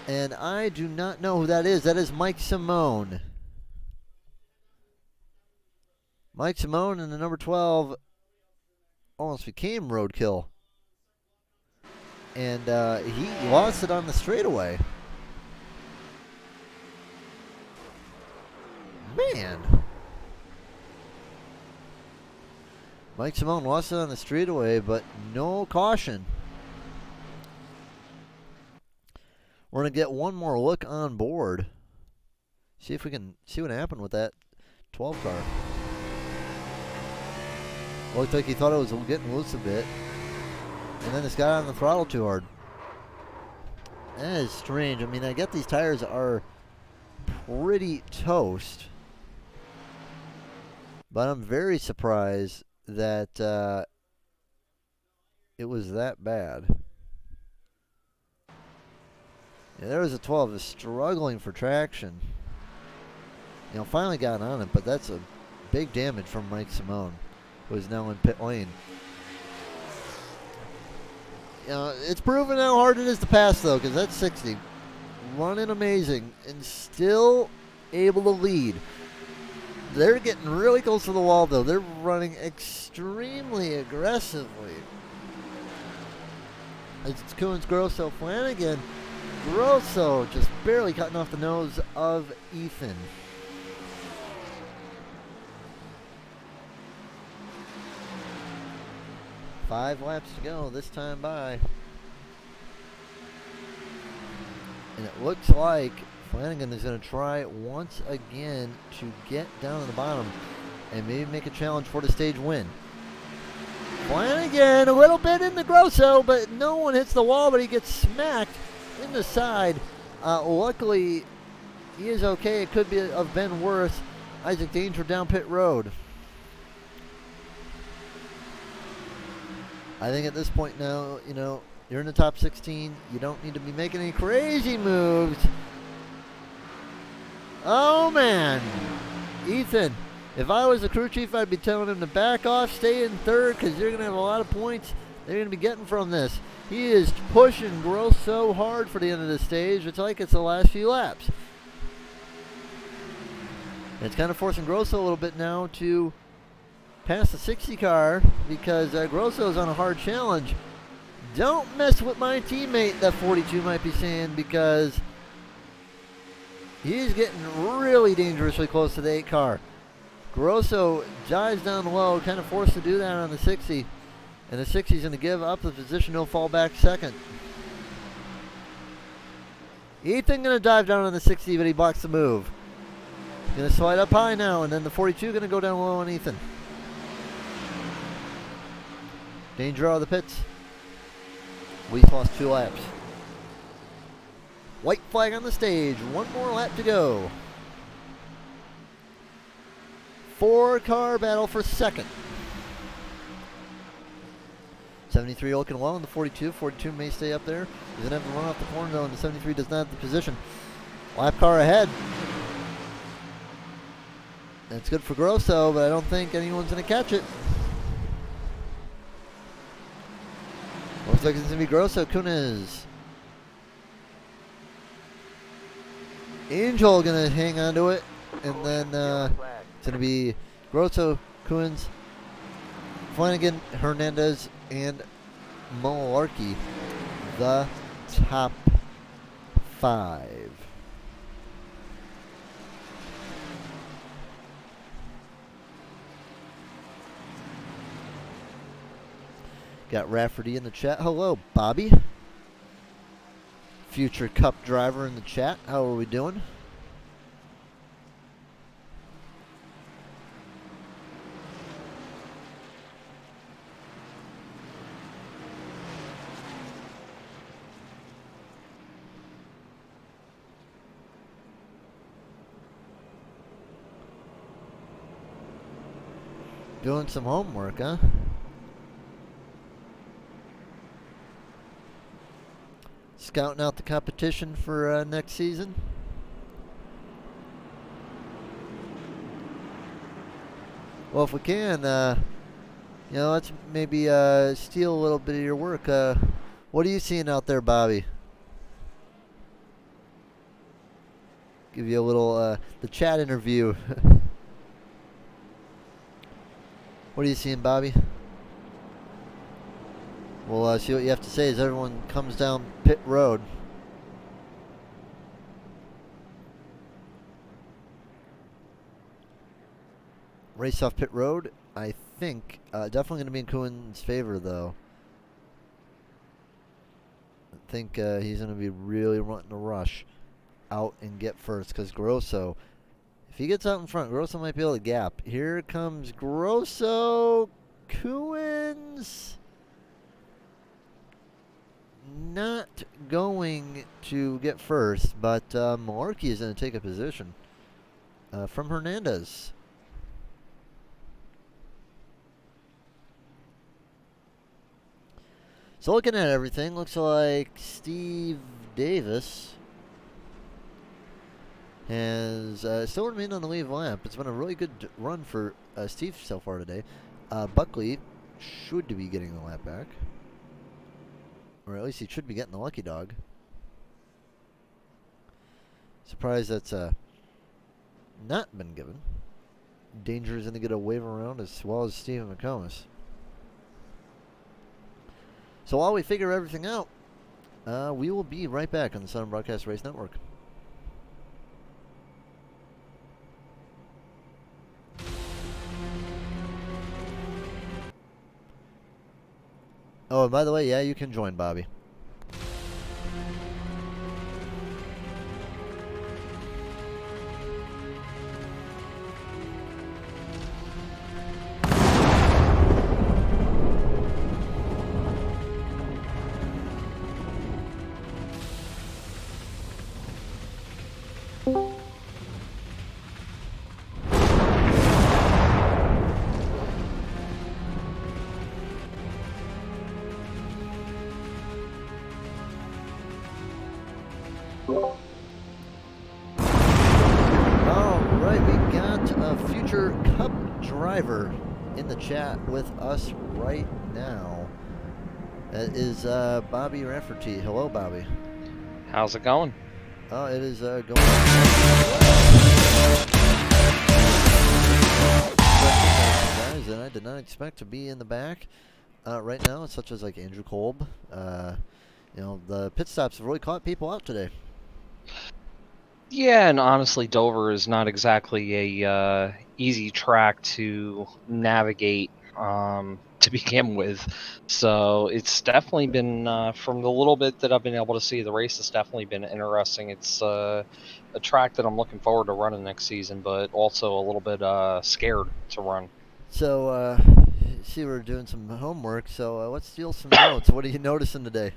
And I do not know who that is. That is Mike Simone. Mike Simone in the number 12 almost became roadkill. And he lost it on the straightaway. Man. Mike Simone lost it on the straightaway, but no caution. We're going to get one more look on board. See if we can see what happened with that 12 car. Looked like he thought it was getting loose a bit. and then it's got on the throttle too hard. That is strange. I mean, I get these tires are pretty toast, but I'm very surprised that it was that bad. Yeah, there was a 12 is struggling for traction. You know, finally got on it, but that's a big damage from Mike Simone, who is now in pit lane. You know, it's proven how hard it is to pass, though, because that's 60. Running amazing and still able to lead. They're getting really close to the wall, though. They're running extremely aggressively. It's Coons, Grosso, Flanagan. Grosso just barely cutting off the nose of Ethan. Five laps to go this time by. And it looks like Flanagan is going to try once again to get down to the bottom and maybe make a challenge for the stage win. Flanagan a little bit in the Grosso, but no one hits the wall, but he gets smacked in the side. Luckily, he is okay. It could have been worse. Isaac Danger down pit road. I think at this point now, you know, you're in the top 16. You don't need to be making any crazy moves. Oh, man. Ethan, if I was the crew chief, I'd be telling him to back off, stay in third, because you're going to have a lot of points they're going to be getting from this. He is pushing Gross so hard for the end of the stage. It's like it's the last few laps. It's kind of forcing Grosso a little bit now to pass the 60 car because Grosso is on a hard challenge. Don't mess with my teammate, that 42 might be saying, because he's getting really dangerously close to the 8 car. Grosso dives down low, kind of forced to do that on the 60. And the 60 is going to give up the position. He'll fall back second. Ethan going to dive down on the 60, but he blocks the move. Going to slide up high now, and then the 42 going to go down low on Ethan. Danger out of the pits. We lost 2 laps. White flag on the stage. 1 more lap to go. 4-car battle for second. 73 looking well in the 42. 42 may stay up there. He's going to have to run off the corner though, and the 73 does not have the position. Lap car ahead. That's good for Grosso, but I don't think anyone's going to catch it. Looks like it's going to be Grosso. Kunis. Angel going to hang on to it. And then it's going to be Grosso, Kunis, Flanagan, Hernandez, and Malarkey. The top 5. Got Rafferty in the chat. Hello, Bobby. Future Cup driver in the chat. How are we doing? Doing some homework, huh? Scouting out the competition for next season. Well, if we can, you know, let's maybe steal a little bit of your work. What are you seeing out there, Bobby? Give you a little the chat interview. What are you seeing, Bobby? We'll see what you have to say as everyone comes down pit road. Race off pit road, I think. Definitely going to be in Kuhn's favor, though. I think he's going to be really wanting to rush out and get first, because Grosso, if he gets out in front, Grosso might be able to gap. Here comes Grosso. Kuhn's. not going to get first, but Malarkey is going to take a position from Hernandez. So looking at everything, looks like Steve Davis has still remained on the lead lap. It's been a really good run for Steve so far today. Buckley should be getting the lap back. Or at least he should be getting the lucky dog. Surprised that's not been given. Danger is going to get a wave around as well as Stephen McComas. So while we figure everything out, we will be right back on the Southern Broadcast Race Network. Oh, and by the way, yeah, you can join Bobby. Driver in the chat with us right now. That is Bobby Rafferty. Hello, Bobby. How's it going? Oh, it is going. Guys that I did not expect to be in the back right now, such as like Andrew Kolb. You know, the pit stops have really caught people out today. Yeah, and honestly, Dover is not exactly a easy track to navigate to begin with. So it's definitely been, from the little bit that I've been able to see, the race has definitely been interesting. It's a track that I'm looking forward to running next season, but also a little bit scared to run. So, see, we're doing some homework. So let's steal some notes. What are you noticing today?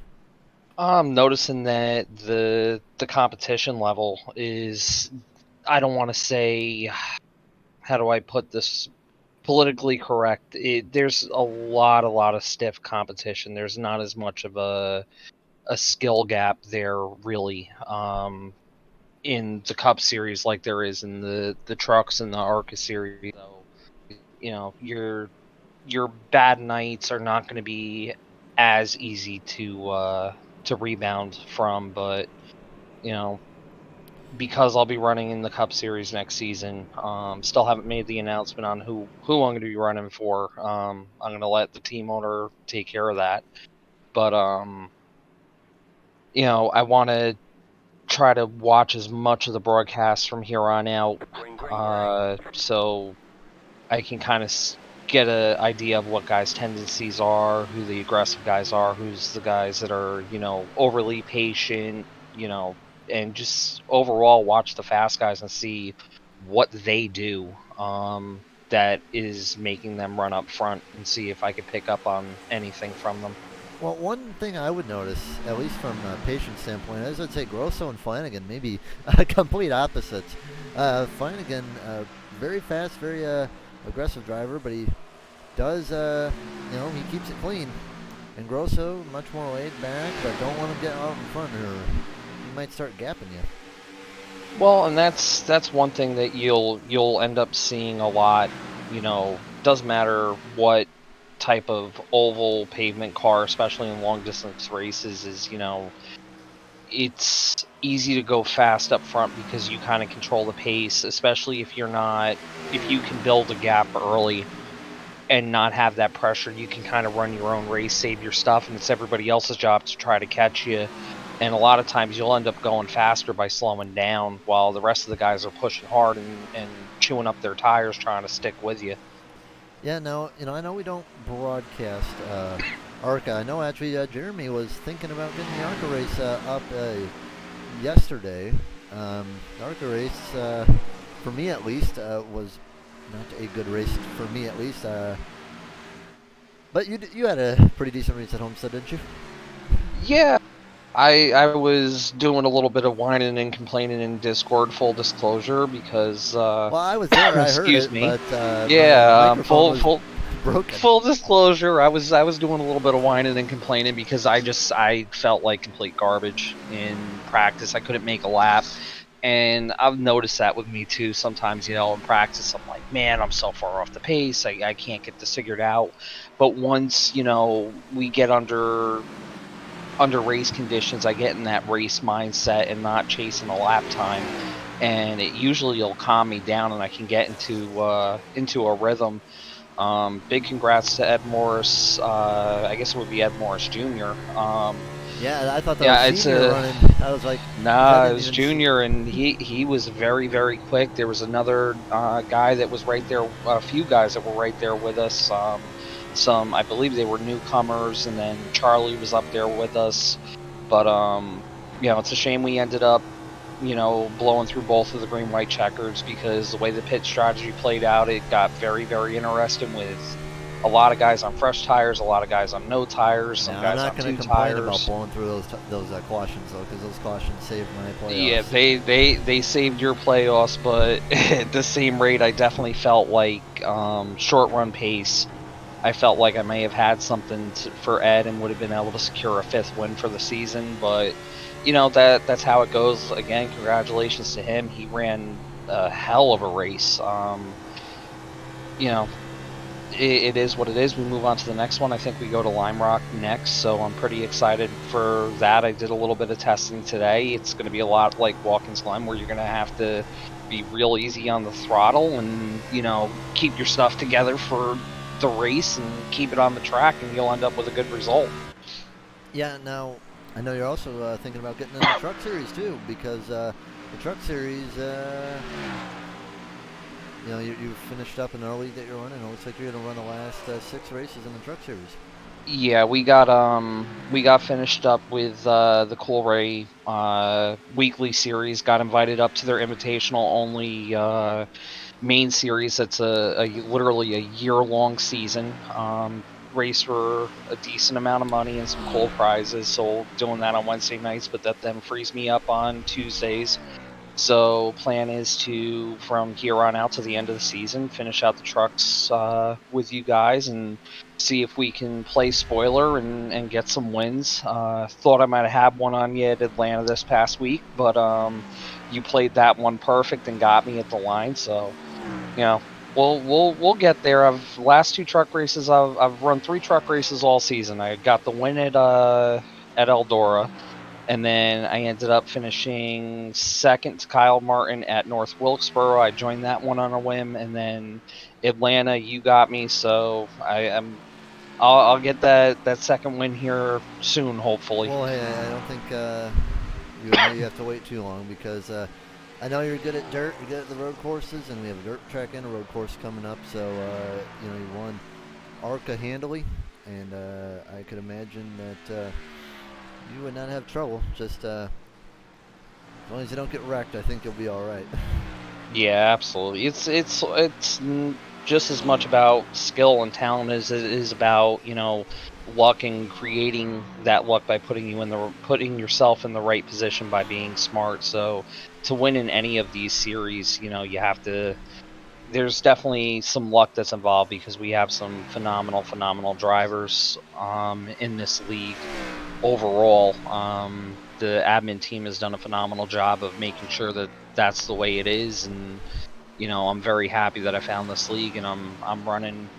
I'm noticing that the competition level is, I don't want to say, how do I put this politically correct? There's a lot of stiff competition. There's not as much of a skill gap there really in the Cup Series like there is in the trucks and the ARCA Series. So, you know, your bad nights are not going to be as easy to rebound from, but you know, because I'll be running in the Cup Series next season, still haven't made the announcement on who I'm going to be running for. I'm going to let the team owner take care of that, but you know, I want to try to watch as much of the broadcast from here on out, so I can kind of get an idea of what guys' tendencies are, who the aggressive guys are, who's the guys that are, you know, overly patient, you know, and just overall watch the fast guys and see what they do that is making them run up front, and see if I could pick up on anything from them. Well, one thing I would notice, at least from a patient standpoint, is I'd say Grosso and Flanagan maybe complete opposites. Flanagan, very fast, very aggressive driver, but he does, you know, he keeps it clean. And Grosso, much more laid back, but don't want to get out in front, or he might start gapping you. Well, and that's one thing that you'll end up seeing a lot. You know, doesn't matter what type of oval pavement car, especially in long distance races, is, you know, it's easy to go fast up front because you kind of control the pace, especially if you can build a gap early and not have that pressure. You can kind of run your own race, save your stuff, and it's everybody else's job to try to catch you. And a lot of times you'll end up going faster by slowing down while the rest of the guys are pushing hard and chewing up their tires trying to stick with you. Yeah, no, you know, I know we don't broadcast ARCA. I know actually Jeremy was thinking about getting the ARCA race up yesterday. The ARCA race, for me at least, was not a good race for me at least. But you had a pretty decent race at Homestead, didn't you? Yeah, I was doing a little bit of whining and complaining in Discord, full disclosure, because Well, I was there. I heard excuse it, me. but my Yeah, microphone was broken. full disclosure. I was doing a little bit of whining and complaining because I felt like complete garbage in practice. I couldn't make a lap. And I've noticed that with me too. Sometimes, in practice, I'm like, man, I'm so far off the pace. I can't get this figured out. But once, we get under race conditions, I get in that race mindset and not chasing a lap time, and it usually will calm me down, and I can get into a rhythm. Big congrats to Ed Morris. I guess it would be Ed Morris Jr. Yeah, I thought that was Yeah, it's senior a running. I was like, because I Nah, it didn't was even see. Junior, and he was very very quick. There was another guy that was right there, a few guys that were right there with us. Some I believe they were newcomers, and then Charlie was up there with us. But it's a shame we ended up blowing through both of the green white checkers, because the way the pit strategy played out, it got very very interesting with a lot of guys on fresh tires, a lot of guys on no tires, some Now I'm guys not on going to two complain about tires. blowing through those cautions though, because those cautions saved my Yeah, playoffs. they saved your playoffs, but at the same rate, I definitely felt like short run pace. I felt like I may have had something for Ed and would have been able to secure a fifth win for the season, but that's how it goes. Again, congratulations to him. He ran a hell of a race. You know, it is what it is. We move on to the next one. I think we go to Lime Rock next, so I'm pretty excited for that. I did a little bit of testing today. It's going to be a lot like Watkins Glen, where you're going to have to be real easy on the throttle and keep your stuff together for the race and keep it on the track, and you'll end up with a good result. Yeah, now I know you're also thinking about getting in the truck series too, because the truck series, you finished up in the league that you're running. It looks like you're going to run the last 6 races in the truck series. Yeah, we got finished up with the Coolray weekly series. Got invited up to their invitational only main series. That's literally a year-long season. Race for a decent amount of money and some cool prizes. So doing that on Wednesday nights, but that then frees me up on Tuesdays. So plan is to, from here on out to the end of the season, finish out the trucks with you guys and see if we can play spoiler and get some wins. Thought I might have had one on you at Atlanta this past week, but you played that one perfect and got me at the line. So we'll get there. I've last two truck races. I've run three truck races all season. I got the win at Eldora, and then I ended up finishing second to Kyle Martin at North Wilkesboro. I joined that one on a whim, and then Atlanta, you got me. So I'll get that second win here soon, hopefully. Well, hey, I don't think you and me have to wait too long, because I know you're good at dirt, you're good at the road courses, and we have a dirt track and a road course coming up. So you won ARCA handily, and I could imagine that you would not have trouble. Just as long as you don't get wrecked, I think you'll be all right. Yeah, absolutely. It's just as much about skill and talent as it is about luck and creating that luck by putting yourself in the right position by being smart. So to win in any of these series, you have to. There's definitely some luck that's involved, because we have some phenomenal drivers in this league overall. The admin team has done a phenomenal job of making sure that that's the way it is, and I'm very happy that I found this league, and I'm running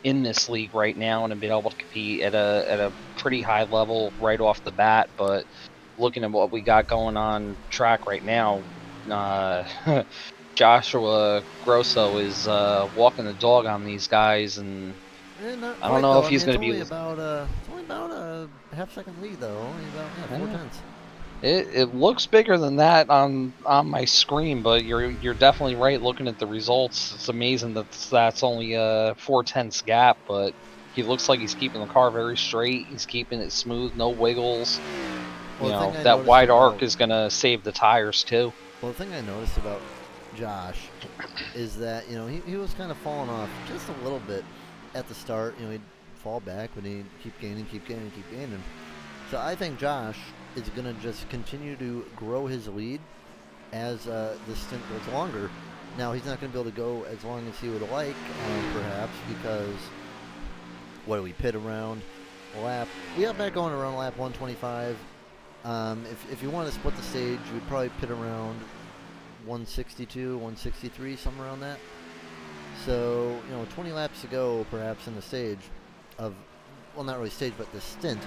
in this league right now, and I've been able to compete at a pretty high level right off the bat. But looking at what we got going on track right now, uh, Joshua Grosso is walking the dog on these guys, and Not I don't quite know though. if I mean, he's going to be. it's only about a half-second lead though. Only about four Eh, tenths. it looks bigger than that on my screen, but you're definitely right. Looking at the results, it's amazing that that's only a 4/10 gap, but he looks like he's keeping the car very straight. He's keeping it smooth, no wiggles. Well, the thing I That noticed wide about arc is gonna save the tires too. well, the thing I noticed about Josh is that he was kind of falling off just a little bit at the start. He'd fall back, but he'd keep gaining, keep gaining, keep gaining. So I think Josh is going to just continue to grow his lead as the stint goes longer. Now, he's not going to be able to go as long as he would like, perhaps, because what do we pit around lap? We got back going around lap 125. If you want to split the stage, you would probably pit around 162, 163, somewhere around that. So, 20 laps to go, perhaps, in the stage of, well, not really stage, but the stint.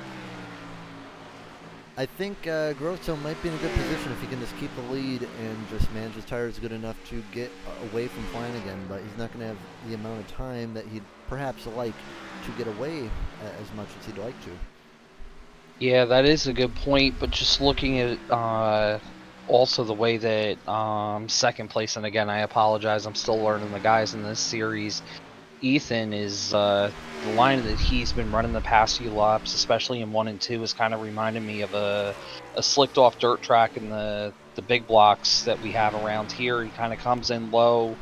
I think Grosso might be in a good position if he can just keep the lead and just manage his tires good enough to get away from Flanagan, but he's not going to have the amount of time that he'd perhaps like to get away as much as he'd like to. Yeah, that is a good point, but just looking at also the way that second place, and again, I apologize, I'm still learning the guys in this series. Ethan is the line that he's been running the past few laps, especially in 1 and 2, is kind of reminding me of a slicked off dirt track in the big blocks that we have around here. He kind of comes in low,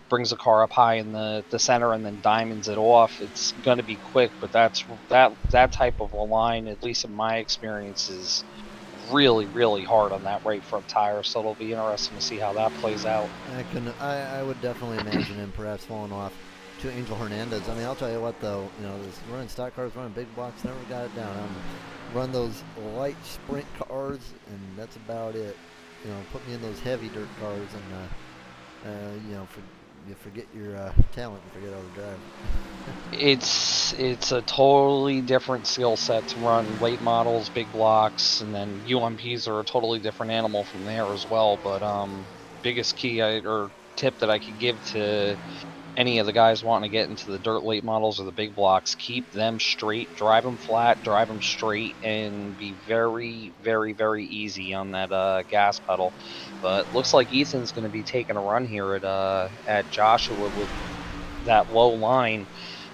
brings the car up high in the center, and then diamonds it off. It's going to be quick, but that type of a line, at least in my experience, is really hard on that right front tire. So it'll be interesting to see how that plays out. I would definitely imagine him perhaps falling off to Angel Hernandez. I mean, I'll tell you what, though, this running stock cars, running big blocks, never got it down. Run those light sprint cars, and that's about it. Put me in those heavy dirt cars, and you forget your talent and forget how to drive. It's a totally different skill set to run late models, big blocks, and then UMPs are a totally different animal from there as well. But biggest key or tip that I could give to any of the guys wanting to get into the dirt late models or the big blocks, keep them straight, drive them flat, drive them straight, and be very easy on that gas pedal. But looks like Ethan's going to be taking a run here at Joshua with that low line.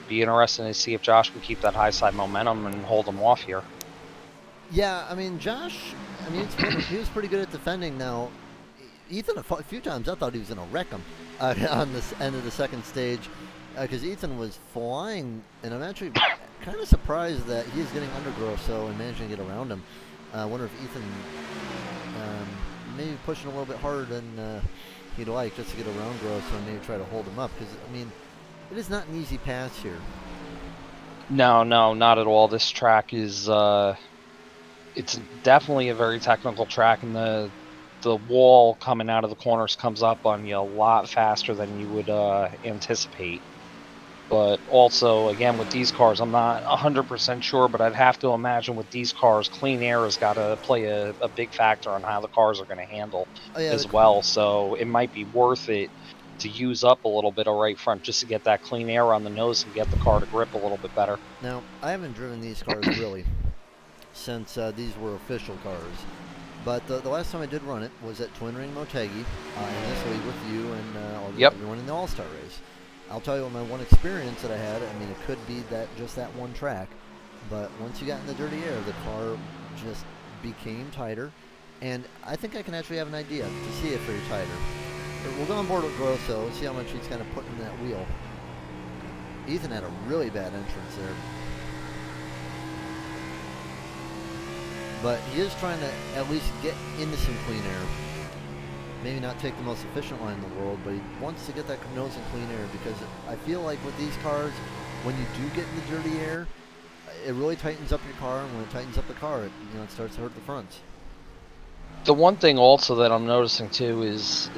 Be interesting to see if Josh can keep that high side momentum and hold him off here. Yeah, I mean, Josh, he was pretty good at defending. Now, Ethan, a few times I thought he was going to wreck him on this end of the second stage, because Ethan was flying, and I'm actually kind of surprised that he is getting under Grosso and managing to get around him. I wonder if Ethan maybe pushing a little bit harder than he'd like, just to get around Grosso and maybe try to hold him up, because, I mean, it is not an easy pass here. No, not at all. This track is it's definitely a very technical track, and the wall coming out of the corners comes up on you a lot faster than you would anticipate. But also, again, with these cars, I'm not 100% sure, but I'd have to imagine with these cars, clean air has got to play a big factor on how the cars are going to handle as well. So it might be worth it to use up a little bit of right front just to get that clean air on the nose and get the car to grip a little bit better. Now, I haven't driven these cars really since these were official cars. But the last time I did run it was at Twin Ring Motegi, in this league with you and everyone in the All-Star race. I'll tell you what, my one experience that I had, I mean, it could be just that one track, but once you got in the dirty air, the car just became tighter, and I think I can actually have an idea to see if they're tighter. But we'll go on board with Grosso and see how much he's kind of putting in that wheel. Ethan had a really bad entrance there. But he is trying to at least get into some clean air. Maybe not take the most efficient line in the world, but he wants to get that nose in clean air, because I feel like with these cars, when you do get in the dirty air, it really tightens up your car, and when it tightens up the car, it starts to hurt the fronts. The one thing also that I'm noticing too is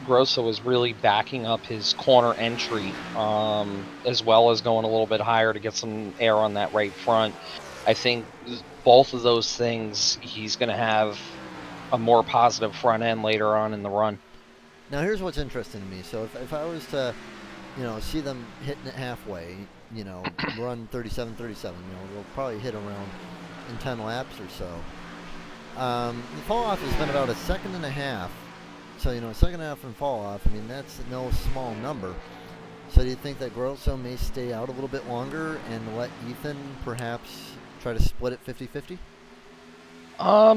Grosso is really backing up his corner entry, as well as going a little bit higher to get some air on that right front. I think both of those things, he's going to have a more positive front end later on in the run. Now here's what's interesting to me. So if I was to, see them hitting it halfway, run 37, they'll probably hit around in 10 laps or so. The fall off has been about a second and a half. So, a second and a half and fall off, I mean, that's no small number. So do you think that Grosso may stay out a little bit longer and let Ethan perhaps try to split it 50-50?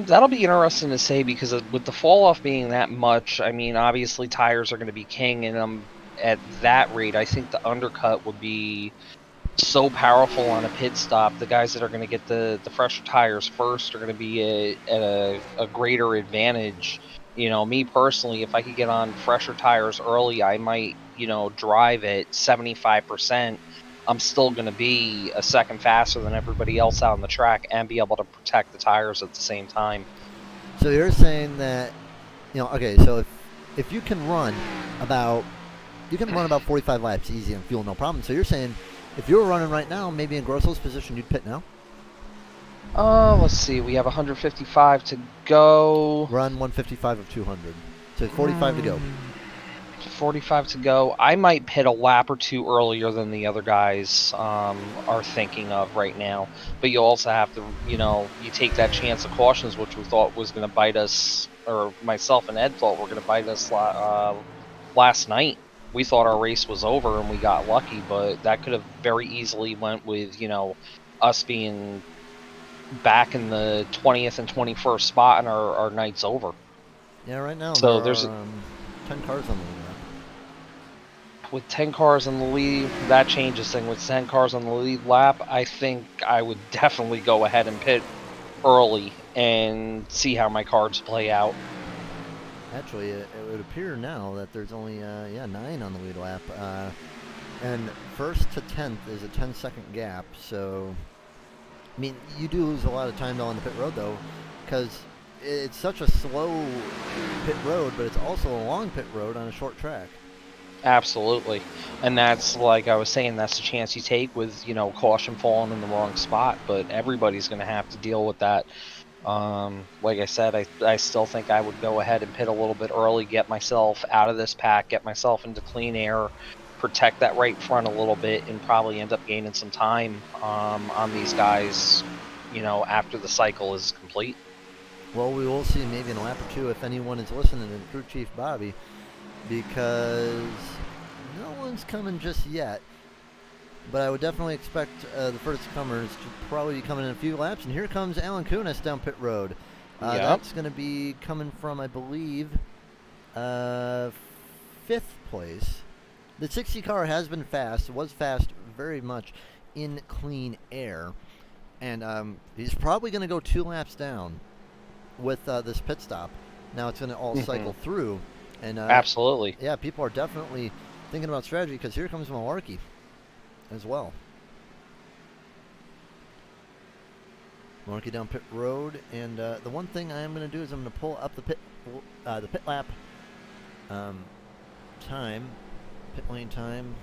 That'll be interesting to say, because with the fall off being that much, I mean, obviously tires are going to be king, and at that rate, I think the undercut would be so powerful on a pit stop. The guys that are going to get the fresher tires first are going to be at a greater advantage. You know, me personally, if I could get on fresher tires early, I might, drive at 75%. I'm still going to be a second faster than everybody else out on the track and be able to protect the tires at the same time. So you're saying that, okay, so if you can run about 45 laps easy on fuel, no problem. So you're saying if you were running right now, maybe in Grosso's position, you'd pit now? Let's see. We have 155 to go. Run 155 of 200. So 45 to go. 45 to go. I might pit a lap or two earlier than the other guys are thinking of right now. But you also have to, you take that chance of cautions, which we thought was going to bite us, or myself and Ed thought were going to bite us last night. We thought our race was over and we got lucky, but that could have very easily went with, us being back in the 20th and 21st spot and our night's over. Yeah, right now So there there's are 10 cars on the lead. with 10 cars on the lead, that changes things. With 10 cars on the lead lap, I think I would definitely go ahead and pit early and see how my cards play out. Actually, it would appear now that there's only 9 on the lead lap, and first to 10th is a 10-second gap. So, I mean, you do lose a lot of time though on the pit road though, because it's such a slow pit road, but it's also a long pit road on a short track. Absolutely. And that's, like I was saying, that's the chance you take with, caution falling in the wrong spot. But everybody's going to have to deal with that. Like I said, I still think I would go ahead and pit a little bit early, get myself out of this pack, get myself into clean air, protect that right front a little bit, and probably end up gaining some time on these guys, after the cycle is complete. Well, we will see maybe in a lap or two if anyone is listening to Crew Chief Bobby, because no one's coming just yet. But I would definitely expect the first comers to probably be coming in a few laps. And here comes Alan Kunis down pit road. Yep. That's going to be coming from, I believe, 5th place. The 60 car has been fast. It was fast very much in clean air. And he's probably going to go 2 laps down with this pit stop. Now it's going to all cycle through. And Absolutely. Yeah, people are definitely thinking about strategy, because here comes Malarkey as well. Malarkey down pit road, and the one thing I am going to do is I'm going to pull up the pit lap time, pit lane time.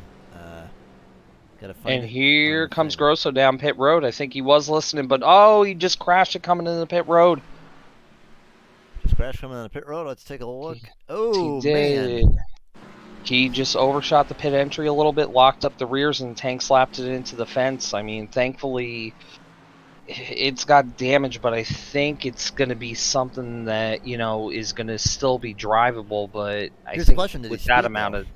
Gotta find And it here on the comes thing. Grosso down pit road. I think he was listening, but he just crashed it coming into the pit road. Just crash coming on the pit road. Let's take a look. Oh, He did. man. He just overshot the pit entry a little bit, locked up the rears, and tank slapped it into the fence. I mean, thankfully, it's got damage, but I think it's going to be something that, is going to still be drivable. But I Here's the think question. Did he with that speed, amount though? of...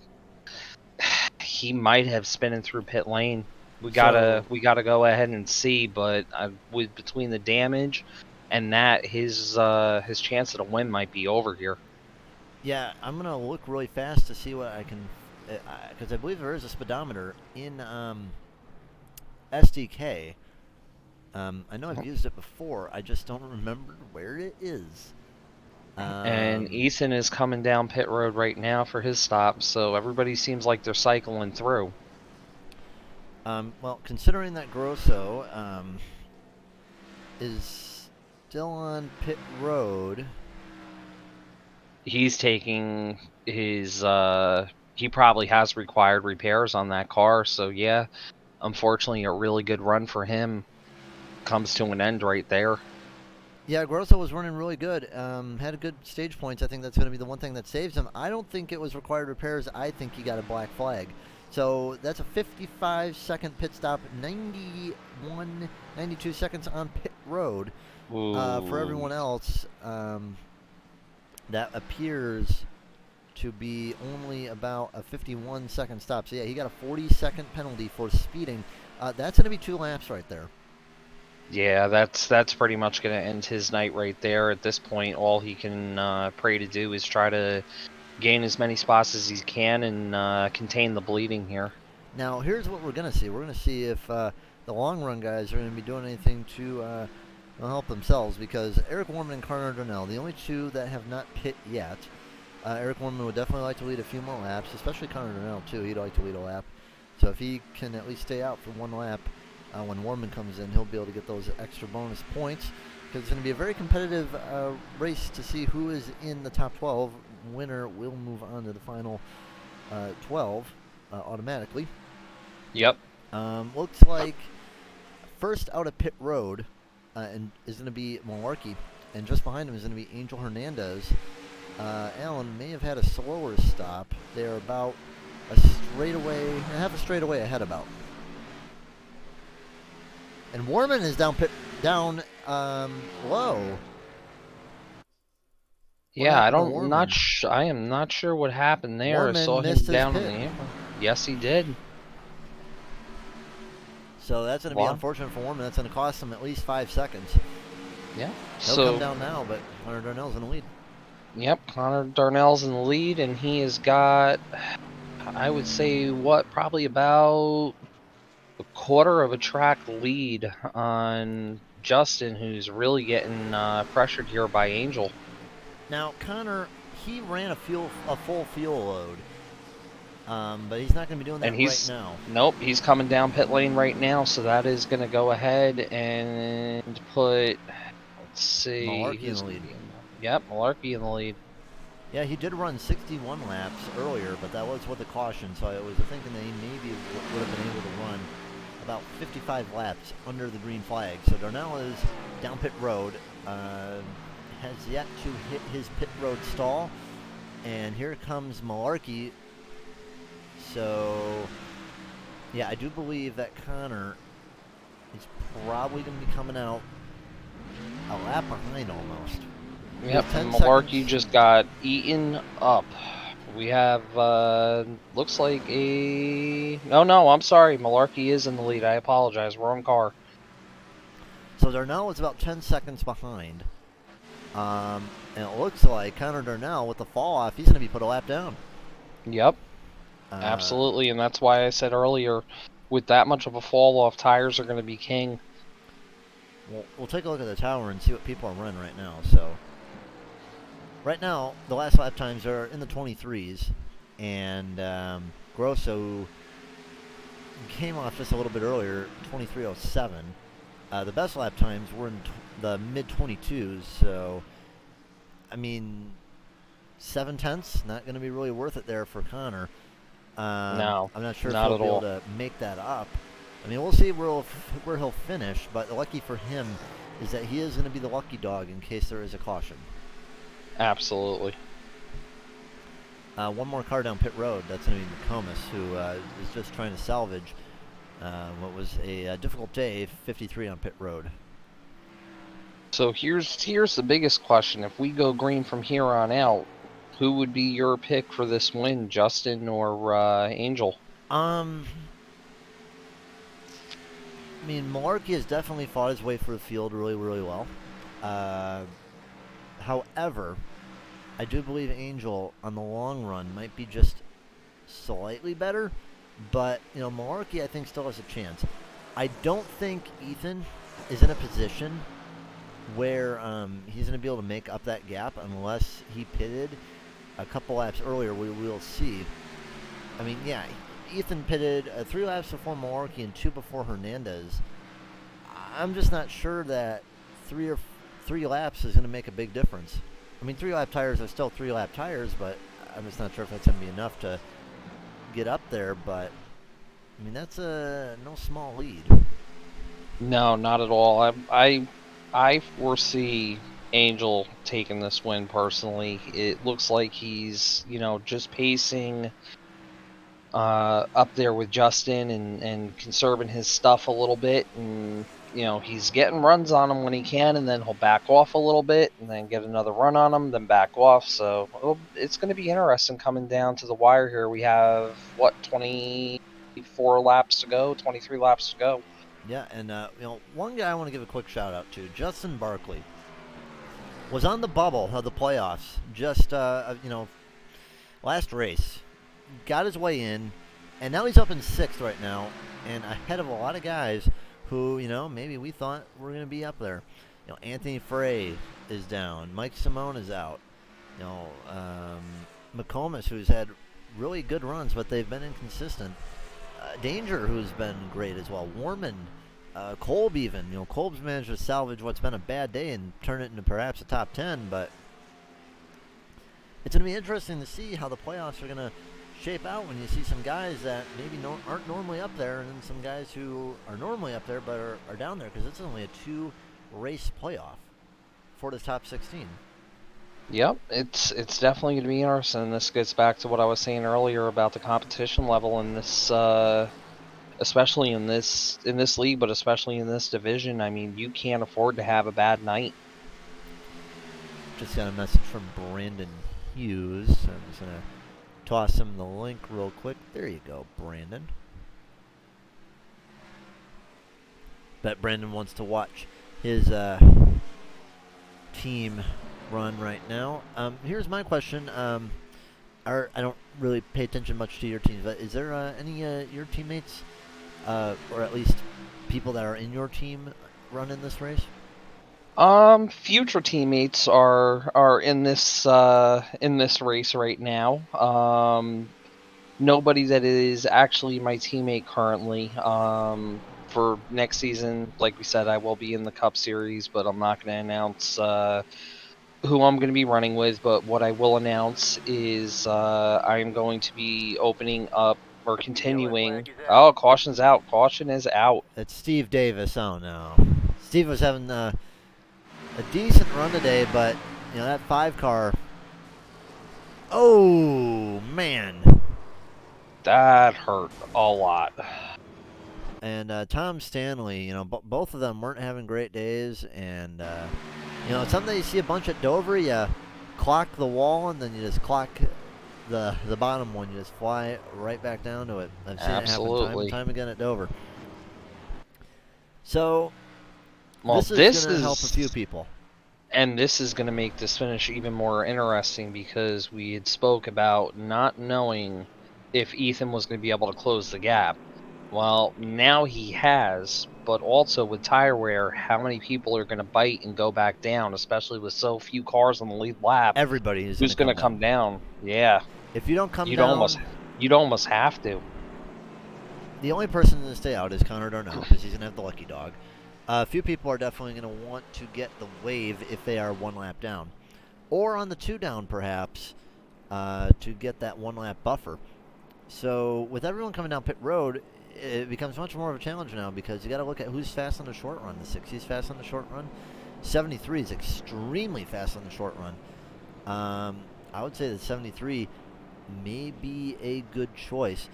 He might have spinning through pit lane. We So- gotta go ahead and see, but with between the damage and that, his chance at a win might be over here. Yeah, I'm going to look really fast to see what I can... Because I believe there is a speedometer in SDK. I know I've used it before. I just don't remember where it is. And Ethan is coming down pit road right now for his stop, so everybody seems like they're cycling through. Well, considering that Grosso is still on pit road... He's taking his... he probably has required repairs on that car, so yeah, unfortunately a really good run for him comes to an end right there. Yeah, Grosso was running really good. Had a good stage points. I think that's going to be the one thing that saves him. I don't think it was required repairs. I think he got a black flag. So that's a 55-second pit stop, 92 seconds on pit road. For everyone else, that appears to be only about a 51-second stop. So yeah, he got a 40-second penalty for speeding. That's going to be 2 laps right there. Yeah, that's pretty much going to end his night right there. At this point, all he can pray to do is try to gain as many spots as he can and contain the bleeding here. Now, here's what we're going to see. We're going to see if the long run guys are going to be doing anything to help themselves, because Eric Warman and Connor Darnell, the only two that have not pit yet. Eric Warman would definitely like to lead a few more laps, especially Connor Darnell, too. He'd like to lead a lap. So if he can at least stay out for one lap when Warman comes in, he'll be able to get those extra bonus points, because it's going to be a very competitive race to see who is in the top 12. Winner will move on to the final 12 automatically. Yep. Looks like first out of pit road and is going to be Malarkey, and just behind him is going to be Angel Hernandez. Allen may have had a slower stop. They're about half a straightaway ahead about. And Warman is down low. Yeah, I am not sure what happened there. Warman I saw him missed his down in pit. the air. Yes, he did. So that's going to be unfortunate for Warman. That's going to cost him at least 5 seconds. Yeah. He'll come down now, but Connor Darnell's in the lead. Yep, Connor Darnell's in the lead, and he has got, I would say, probably about a quarter of a track lead on Justin, who's really getting pressured here by Angel. Now, Connor, he ran a full fuel load, but he's not going to be doing that right now. Nope, he's coming down pit lane right now, so that is going to go ahead and put, let's see. Malarkey in the lead. Yep, Malarkey in the lead. Yeah, he did run 61 laps earlier, but that was with a caution, so I was thinking that he maybe would have been able to run about 55 laps under the green flag. So Darnell is down pit road, has yet to hit his pit road stall, and here comes Malarkey. So, yeah, I do believe that Connor is probably going to be coming out a lap behind almost. Yep, and Malarkey just got eaten up. We have, looks like no, I'm sorry. Malarkey is in the lead. I apologize. Wrong car. So Darnell is about 10 seconds behind. And it looks like Connor Darnell, with the fall off, he's going to be put a lap down. Yep. Absolutely, and that's why I said earlier, with that much of a fall off, tires are going to be king. We'll take a look at the tower and see what people are running right now. So, right now, the last lap times are in the 23s, and Grosso came off just a little bit earlier, 23:07. The best lap times were in the mid-22s, so, I mean, 7/10, not going to be really worth it there for Connor. No, I'm not sure if not he'll at be able all. to make that up. I mean, we'll see where he'll finish, but lucky for him is that he is going to be the lucky dog in case there is a caution. Absolutely. One more car down pit road. That's going to be McComas, who is just trying to salvage what was a difficult day, 53 on pit road. So here's the biggest question. If we go green from here on out, who would be your pick for this win, Justin or Angel? I mean, Malarkey has definitely fought his way through the field really, really well. However, I do believe Angel, on the long run, might be just slightly better. But, you know, Malarkey, I think, still has a chance. I don't think Ethan is in a position where he's going to be able to make up that gap unless he pitted a couple laps earlier. We will see. I mean, yeah, Ethan pitted 3 laps before Malarkey and 2 before Hernandez. I'm just not sure that 3 laps is going to make a big difference. I mean, 3-lap tires are still 3-lap tires, but I'm just not sure if that's going to be enough to get up there. But I mean, that's no small lead. No, not at all. I foresee Angel taking this win personally. It looks like he's, just pacing up there with Justin and conserving his stuff a little bit, and he's getting runs on him when he can, and then he'll back off a little bit and then get another run on him, then back off. So it's going to be interesting coming down to the wire here. We have 24 laps to go, 23 laps to go. Yeah, and one guy I want to give a quick shout out to, Justin Barkley, was on the bubble of the playoffs just last race. Got his way in, And now he's up in 6th right now, and ahead of a lot of guys who, maybe we thought were going to be up there. Anthony Frey is down. Mike Simone is out. McComas, who's had really good runs, but they've been inconsistent. Danger, who's been great as well. Warman, Kolb even. Kolb's managed to salvage what's been a bad day and turn it into perhaps a top 10, but it's going to be interesting to see how the playoffs are going to shape out when you see some guys that maybe aren't normally up there, and then some guys who are normally up there but are down there, because it's only a 2-race playoff for the top 16. Yep, it's definitely going to be interesting. And this gets back to what I was saying earlier about the competition level in this, especially in this league, but especially in this division. I mean, you can't afford to have a bad night. Just got a message from Brandon Hughes. I'm just going to toss him the link real quick. There you go, Brandon. Bet Brandon wants to watch his team run right now. Here's my question. I don't really pay attention much to your teams, but is there any your teammates, or at least people that are in your team, running this race? Future teammates are in this race right now. Nobody that is actually my teammate currently. For next season, like we said, I will be in the Cup Series, but I'm not going to announce who I'm going to be running with. But what I will announce is I am going to be opening up or continuing. Oh, caution's out. Caution is out. It's Steve Davis. Oh no, Steve was having a decent run today, but that 5 car. Oh man, That hurt a lot. And Tom Stanley, both of them weren't having great days, and someday you see a bunch at Dover, you clock the wall, and then you just clock the bottom one. You just fly right back down to it. I've seen it happen time and time again at Dover. So, well, this is going to help a few people. And this is going to make this finish even more interesting, because we had spoke about not knowing if Ethan was going to be able to close the gap. Well, now he has, but also with tire wear, how many people are going to bite and go back down, especially with so few cars on the lead lap? Everybody is who's going to come down. Yeah. If you don't come down, you'd almost have to. The only person to stay out is Connor Darnell, because he's going to have the lucky dog. A few people are definitely going to want to get the wave if they are 1 lap down, or on the 2 down perhaps, to get that 1 lap buffer. So with everyone coming down pit road, it becomes much more of a challenge now, because you got to look at who's fast on the short run. The 60 is fast on the short run. 73 is extremely fast on the short run. I would say that 73 may be a good choice.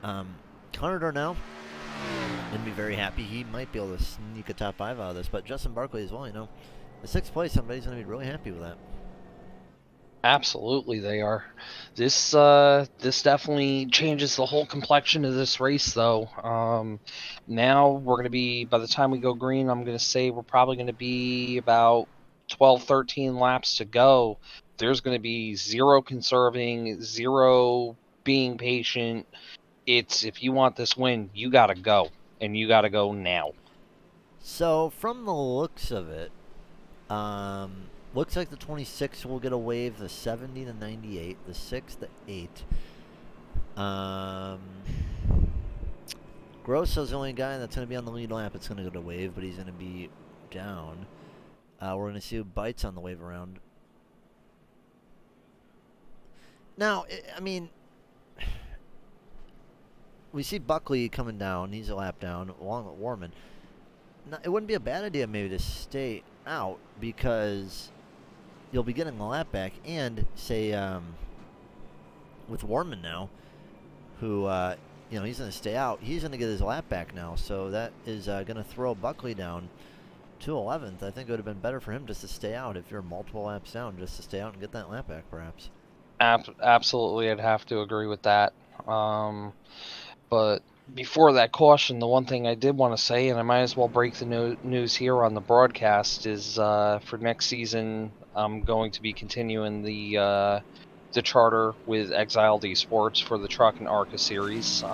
Connor Darnell, and be very happy. He might be able to sneak a top 5 out of this, but Justin Barkley as well, the 6th place, somebody's going to be really happy with that. Absolutely, they are. This definitely changes the whole complexion of this race, though. Now we're going to be, by the time we go green, I'm going to say we're probably going to be about 12, 13 laps to go. There's going to be 0 conserving, 0 being patient. It's, if you want this win, you got to go, and you got to go now. So from the looks of it, looks like the 26 will get a wave, the 70 to 98, the 6 to 8. Grosso's the only guy that's going to be on the lead lap. It's going to go to wave, but he's going to be down. We're going to see who bites on the wave around. Now, I mean, we see Buckley coming down. He's a lap down, along with Warman. Now, it wouldn't be a bad idea maybe to stay out, because you'll be getting the lap back, and say with Warman now, who he's going to stay out, he's going to get his lap back now, so that is going to throw Buckley down to 11th. I think it would have been better for him just to stay out if you're multiple laps down, just to stay out and get that lap back perhaps. Absolutely, I'd have to agree with that. But before that caution, the one thing I did want to say, and I might as well break the news here on the broadcast, is for next season, I'm going to be continuing the the charter with Exiled Esports for the Truck and ARCA series.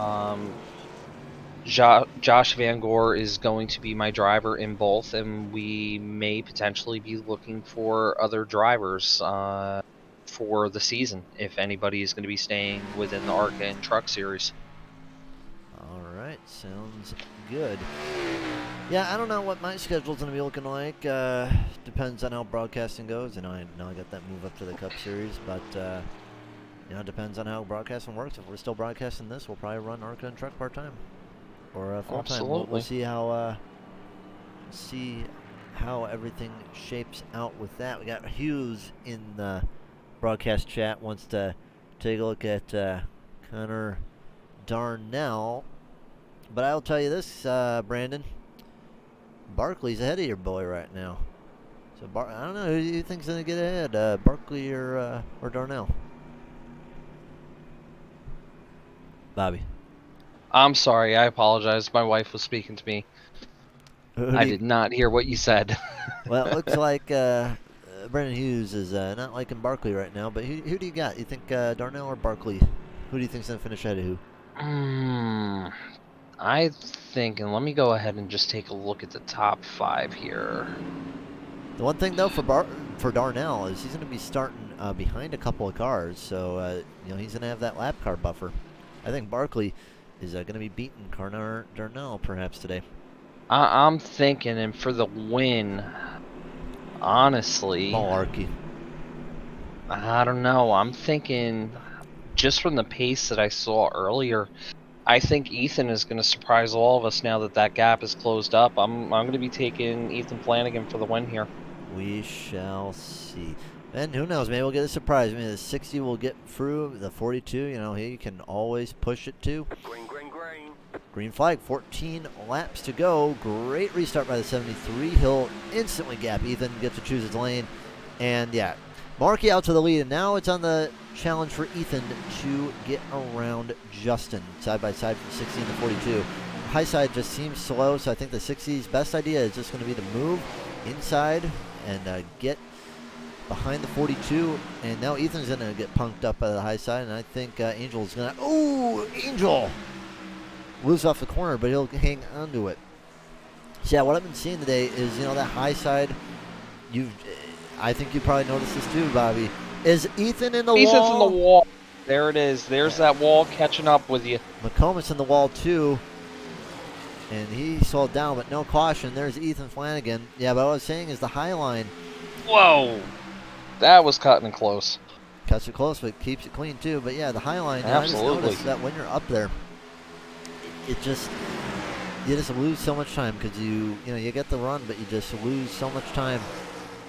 Josh Van Gore is going to be my driver in both, and we may potentially be looking for other drivers for the season if anybody is going to be staying within the ARCA and Truck series. All right, sounds good. Yeah, I don't know what my schedule's going to be looking like. Depends on how broadcasting goes. I got that move up to the Cup Series, but it depends on how broadcasting works. If we're still broadcasting this, we'll probably run ARCA and Truck part-time or full-time. We'll see how everything shapes out with that. We got Hughes in the broadcast chat, wants to take a look at Connor Darnell. But I'll tell you this, Brandon. Barkley's ahead of your boy right now. So I don't know who do you think's gonna get ahead, Barkley or Darnell? Bobby. I'm sorry, I apologize. My wife was speaking to me. I did not hear what you said. Well, it looks like Brandon Hughes is not liking Barkley right now. But who do you got? You think Darnell or Barkley? Who do you think's gonna finish ahead of who? I think, and let me go ahead and just take a look at the top 5 here. The one thing though for Darnell is he's going to be starting behind a couple of cars, so he's going to have that lap car buffer. I think Barkley is going to be beating Darnell perhaps today. I'm thinking, and for the win, honestly, Malarkey. I don't know. I'm thinking, just from the pace that I saw earlier, I think Ethan is going to surprise all of us now that gap is closed up. I'm going to be taking Ethan Flanagan for the win here. We shall see. And who knows, maybe we'll get a surprise. I mean, the 60 will get through. The 42, he can always push it too. Green, green, green. Green flag, 14 laps to go. Great restart by the 73. He'll instantly gap Ethan, get to choose his lane. And yeah, Markey out to the lead. And now it's on the challenge for Ethan to get around Justin. Side by side from 60 and the 42. High side just seems slow, so I think the 60's best idea is just going to be to move inside and get behind the 42. And now Ethan's going to get punked up by the high side. And I think Angel's going to... Oh, Angel! Moves off the corner, but he'll hang onto it. So yeah, what I've been seeing today is, that high side, I think you probably noticed this too, Bobby. Is Ethan in the wall? Ethan's in the wall. There it is. There's that wall catching up with you. McComas in the wall too. And he slowed down, but no caution. There's Ethan Flanagan. Yeah, but what I was saying is the high line. Whoa. That was cutting it close. Cuts it close, but keeps it clean too. But yeah, the high line. Absolutely. I just noticed that when you're up there, you just lose so much time because you get the run, but you just lose so much time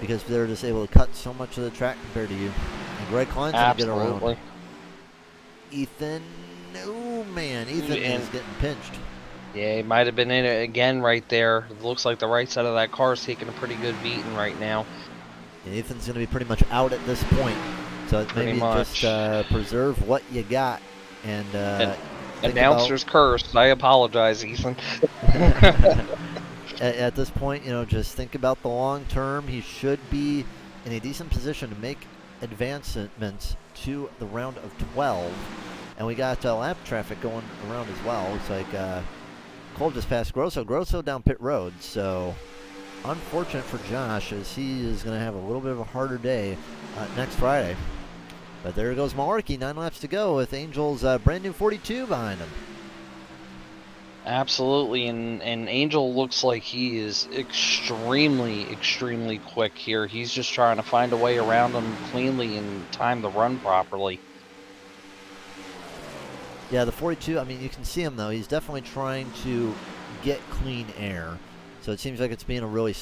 because they're just able to cut so much of the track compared to you. And Greg Klein's going to get around. Ethan, oh man, Ethan is getting pinched. Yeah, he might have been in it again right there. It looks like the right side of that car is taking a pretty good beating right now. And Ethan's going to be pretty much out at this point. So maybe just preserve what you got. And announcer's curse. I apologize, Ethan. At this point, just think about the long term. He should be in a decent position to make advancements to the round of 12. And we got lap traffic going around as well. Looks like Cole just passed Grosso. Grosso down pit road. So unfortunate for Josh as he is going to have a little bit of a harder day next Friday. But there goes Malarkey, 9 laps to go with Angel's brand new 42 behind him. Absolutely, and Angel looks like he is extremely, extremely quick here. He's just trying to find a way around him cleanly and time the run properly. Yeah, the 42, I mean, you can see him, though. He's definitely trying to get clean air. So it seems like it's being a really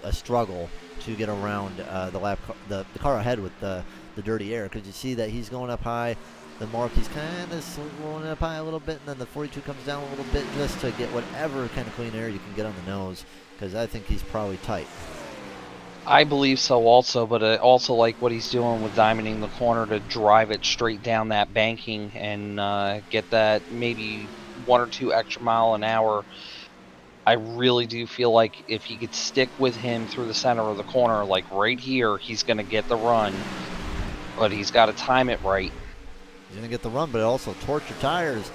a struggle to get around the car ahead with the dirty air. Because you see that he's going up high. The Markey's kind of slowing up high a little bit, and then the 42 comes down a little bit just to get whatever kind of clean air you can get on the nose, because I think he's probably tight. I believe so also, but I also like what he's doing with diamonding the corner to drive it straight down that banking and get that maybe 1 or 2 extra mile an hour. I really do feel like if he could stick with him through the center of the corner, like right here, he's going to get the run. but he's got to time it right. He's going to get the run, but also torch your tires.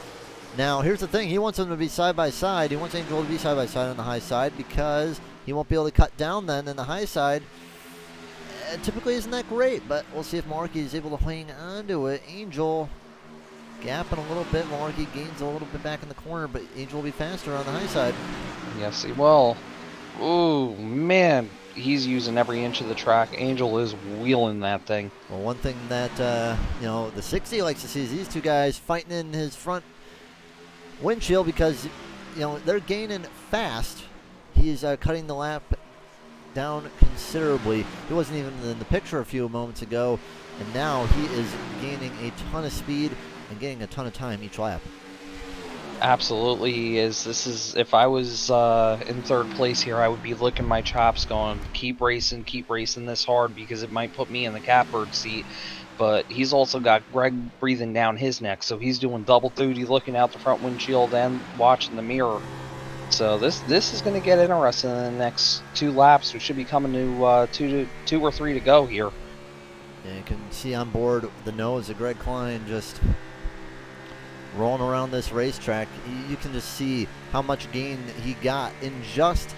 Now, here's the thing. He wants them to be side by side. He wants Angel to be side by side on the high side because he won't be able to cut down then. And the high side typically isn't that great, but we'll see if Markey is able to hang on to it. Angel gapping a little bit. Markey gains a little bit back in the corner, but Angel will be faster on the high side. Yes, he will. Ooh, man. He's using every inch of the track. Angel is wheeling that thing. Well, one thing that, the 60 likes to see is these two guys fighting in his front windshield because, they're gaining fast. He's cutting the lap down considerably. He wasn't even in the picture a few moments ago, and now he is gaining a ton of speed and getting a ton of time each lap. Absolutely, he is. This is, if I was in third place here, I would be licking my chops going, keep racing this hard because it might put me in the catbird seat. But he's also got Greg breathing down his neck, so he's doing double duty, looking out the front windshield and watching the mirror. So this is going to get interesting in the next 2 laps. We should be coming to two or three to go here. And you can see on board the nose of Greg Klein just rolling around this racetrack. You can just see how much gain he got in just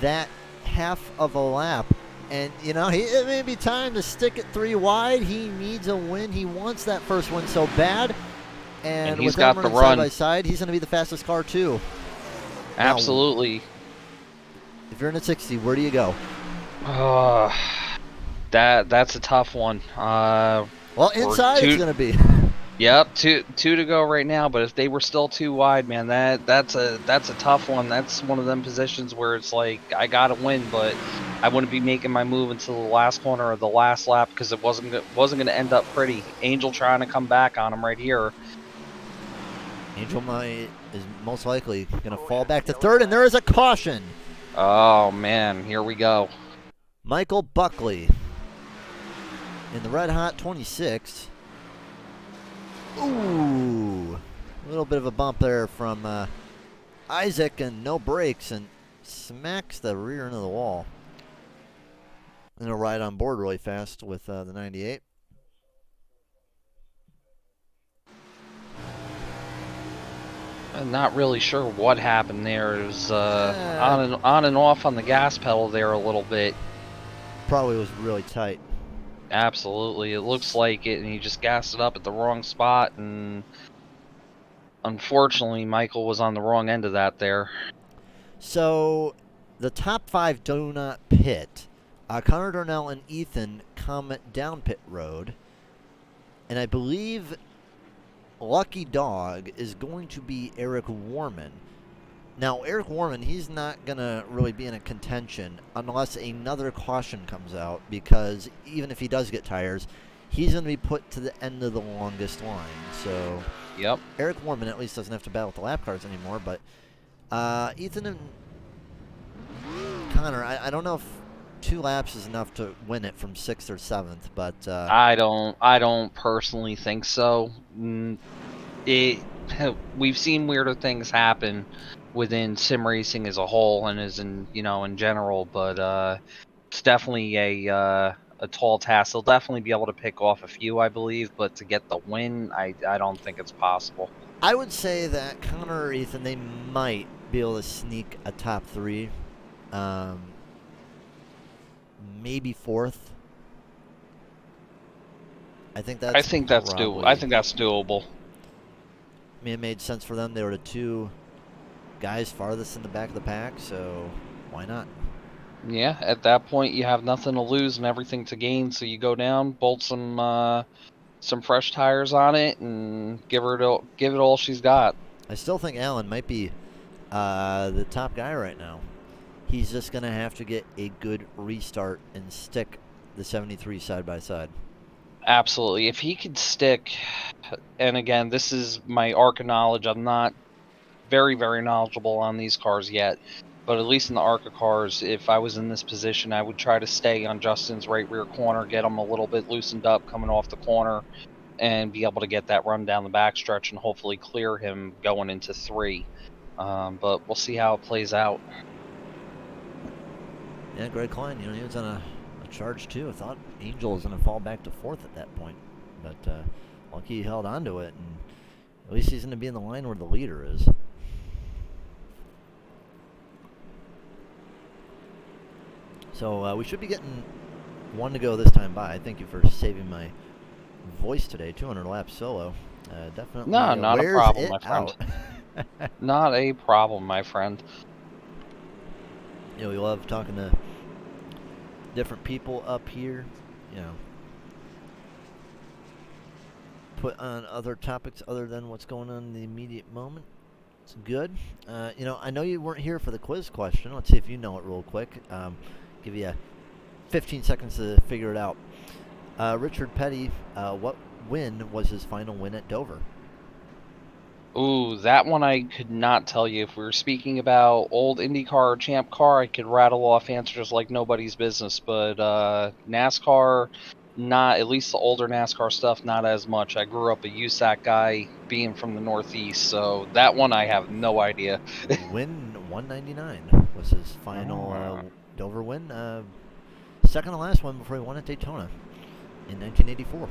that half of a lap. And, it may be time to stick it 3 wide. He needs a win. He wants that first win so bad. And he's with got them the running run. side by side, he's going to be the fastest car, too. Absolutely. Now, if you're in a 60, where do you go? That's a tough one. Well, inside it's going to be. Yep, two to go right now. But if they were still too wide, man, that's a tough one. That's one of them positions where it's like I gotta win, but I wouldn't be making my move until the last corner or the last lap because it wasn't going to end up pretty. Angel trying to come back on him right here. Angel is most likely going to fall back to third, and there is a caution. Oh man, here we go. Michael Buckley in the red hot 26. Ooh, a little bit of a bump there from Isaac, and no brakes, and smacks the rear end of the wall. And a ride on board really fast with the 98. I'm not really sure what happened there. It was on and off on the gas pedal there a little bit. Probably was really tight. Absolutely, it looks like it, and he just gassed it up at the wrong spot, and unfortunately, Michael was on the wrong end of that there. So, the top 5 do not pit. Connor Darnell and Ethan come down pit road, and I believe Lucky Dog is going to be Eric Warman. Now, Eric Warman, he's not going to really be in a contention unless another caution comes out, because even if he does get tires, he's going to be put to the end of the longest line. So, yep, Eric Warman at least doesn't have to battle with the lap cars anymore. But Ethan and Connor, I don't know if 2 laps is enough to win it from 6th or 7th, but I don't personally think so. We've seen weirder things happen within sim racing as a whole and as in general, but it's definitely a tall task. They'll definitely be able to pick off a few, I believe, but to get the win, I don't think it's possible. I would say that Connor or Ethan, they might be able to sneak a top 3, maybe 4th. I think that's doable. I think that's doable. I mean, it made sense for them. They were the 2 guys farthest in the back of the pack, so why not? Yeah, at that point you have nothing to lose and everything to gain, so you go down, bolt some fresh tires on it, and give it all she's got. I still think Alan might be the top guy right now. He's just going to have to get a good restart and stick the 73 side by side. Absolutely. If he could stick, and again, this is my arc of knowledge, I'm not very, very knowledgeable on these cars yet, but at least in the ARCA cars, if I was in this position, I would try to stay on Justin's right rear corner, get him a little bit loosened up coming off the corner, and be able to get that run down the backstretch and hopefully clear him going into 3. But we'll see how it plays out. Yeah, Greg Klein, he was on a charge too. I thought Angel was going to fall back to 4th at that point, but Lucky held on to it, and at least he's going to be in the line where the leader is. So we should be getting 1 to go this time by. Thank you for saving my voice today. 200 lap solo. Definitely. No, not a wears problem, it my friend. out. Not a problem, my friend. We love talking to different people up here. Put on other topics other than what's going on in the immediate moment. It's good. I know you weren't here for the quiz question. Let's see if you know it real quick. Give you 15 seconds to figure it out. Richard Petty, what win was his final win at Dover? Ooh, that one I could not tell you. If we were speaking about old IndyCar or Champ Car, I could rattle off answers like nobody's business. But NASCAR, not, at least the older NASCAR stuff, not as much. I grew up a USAC guy, being from the Northeast, so that one I have no idea. Win 199 was his final Dover win. Second to last one before he won at Daytona in 1984.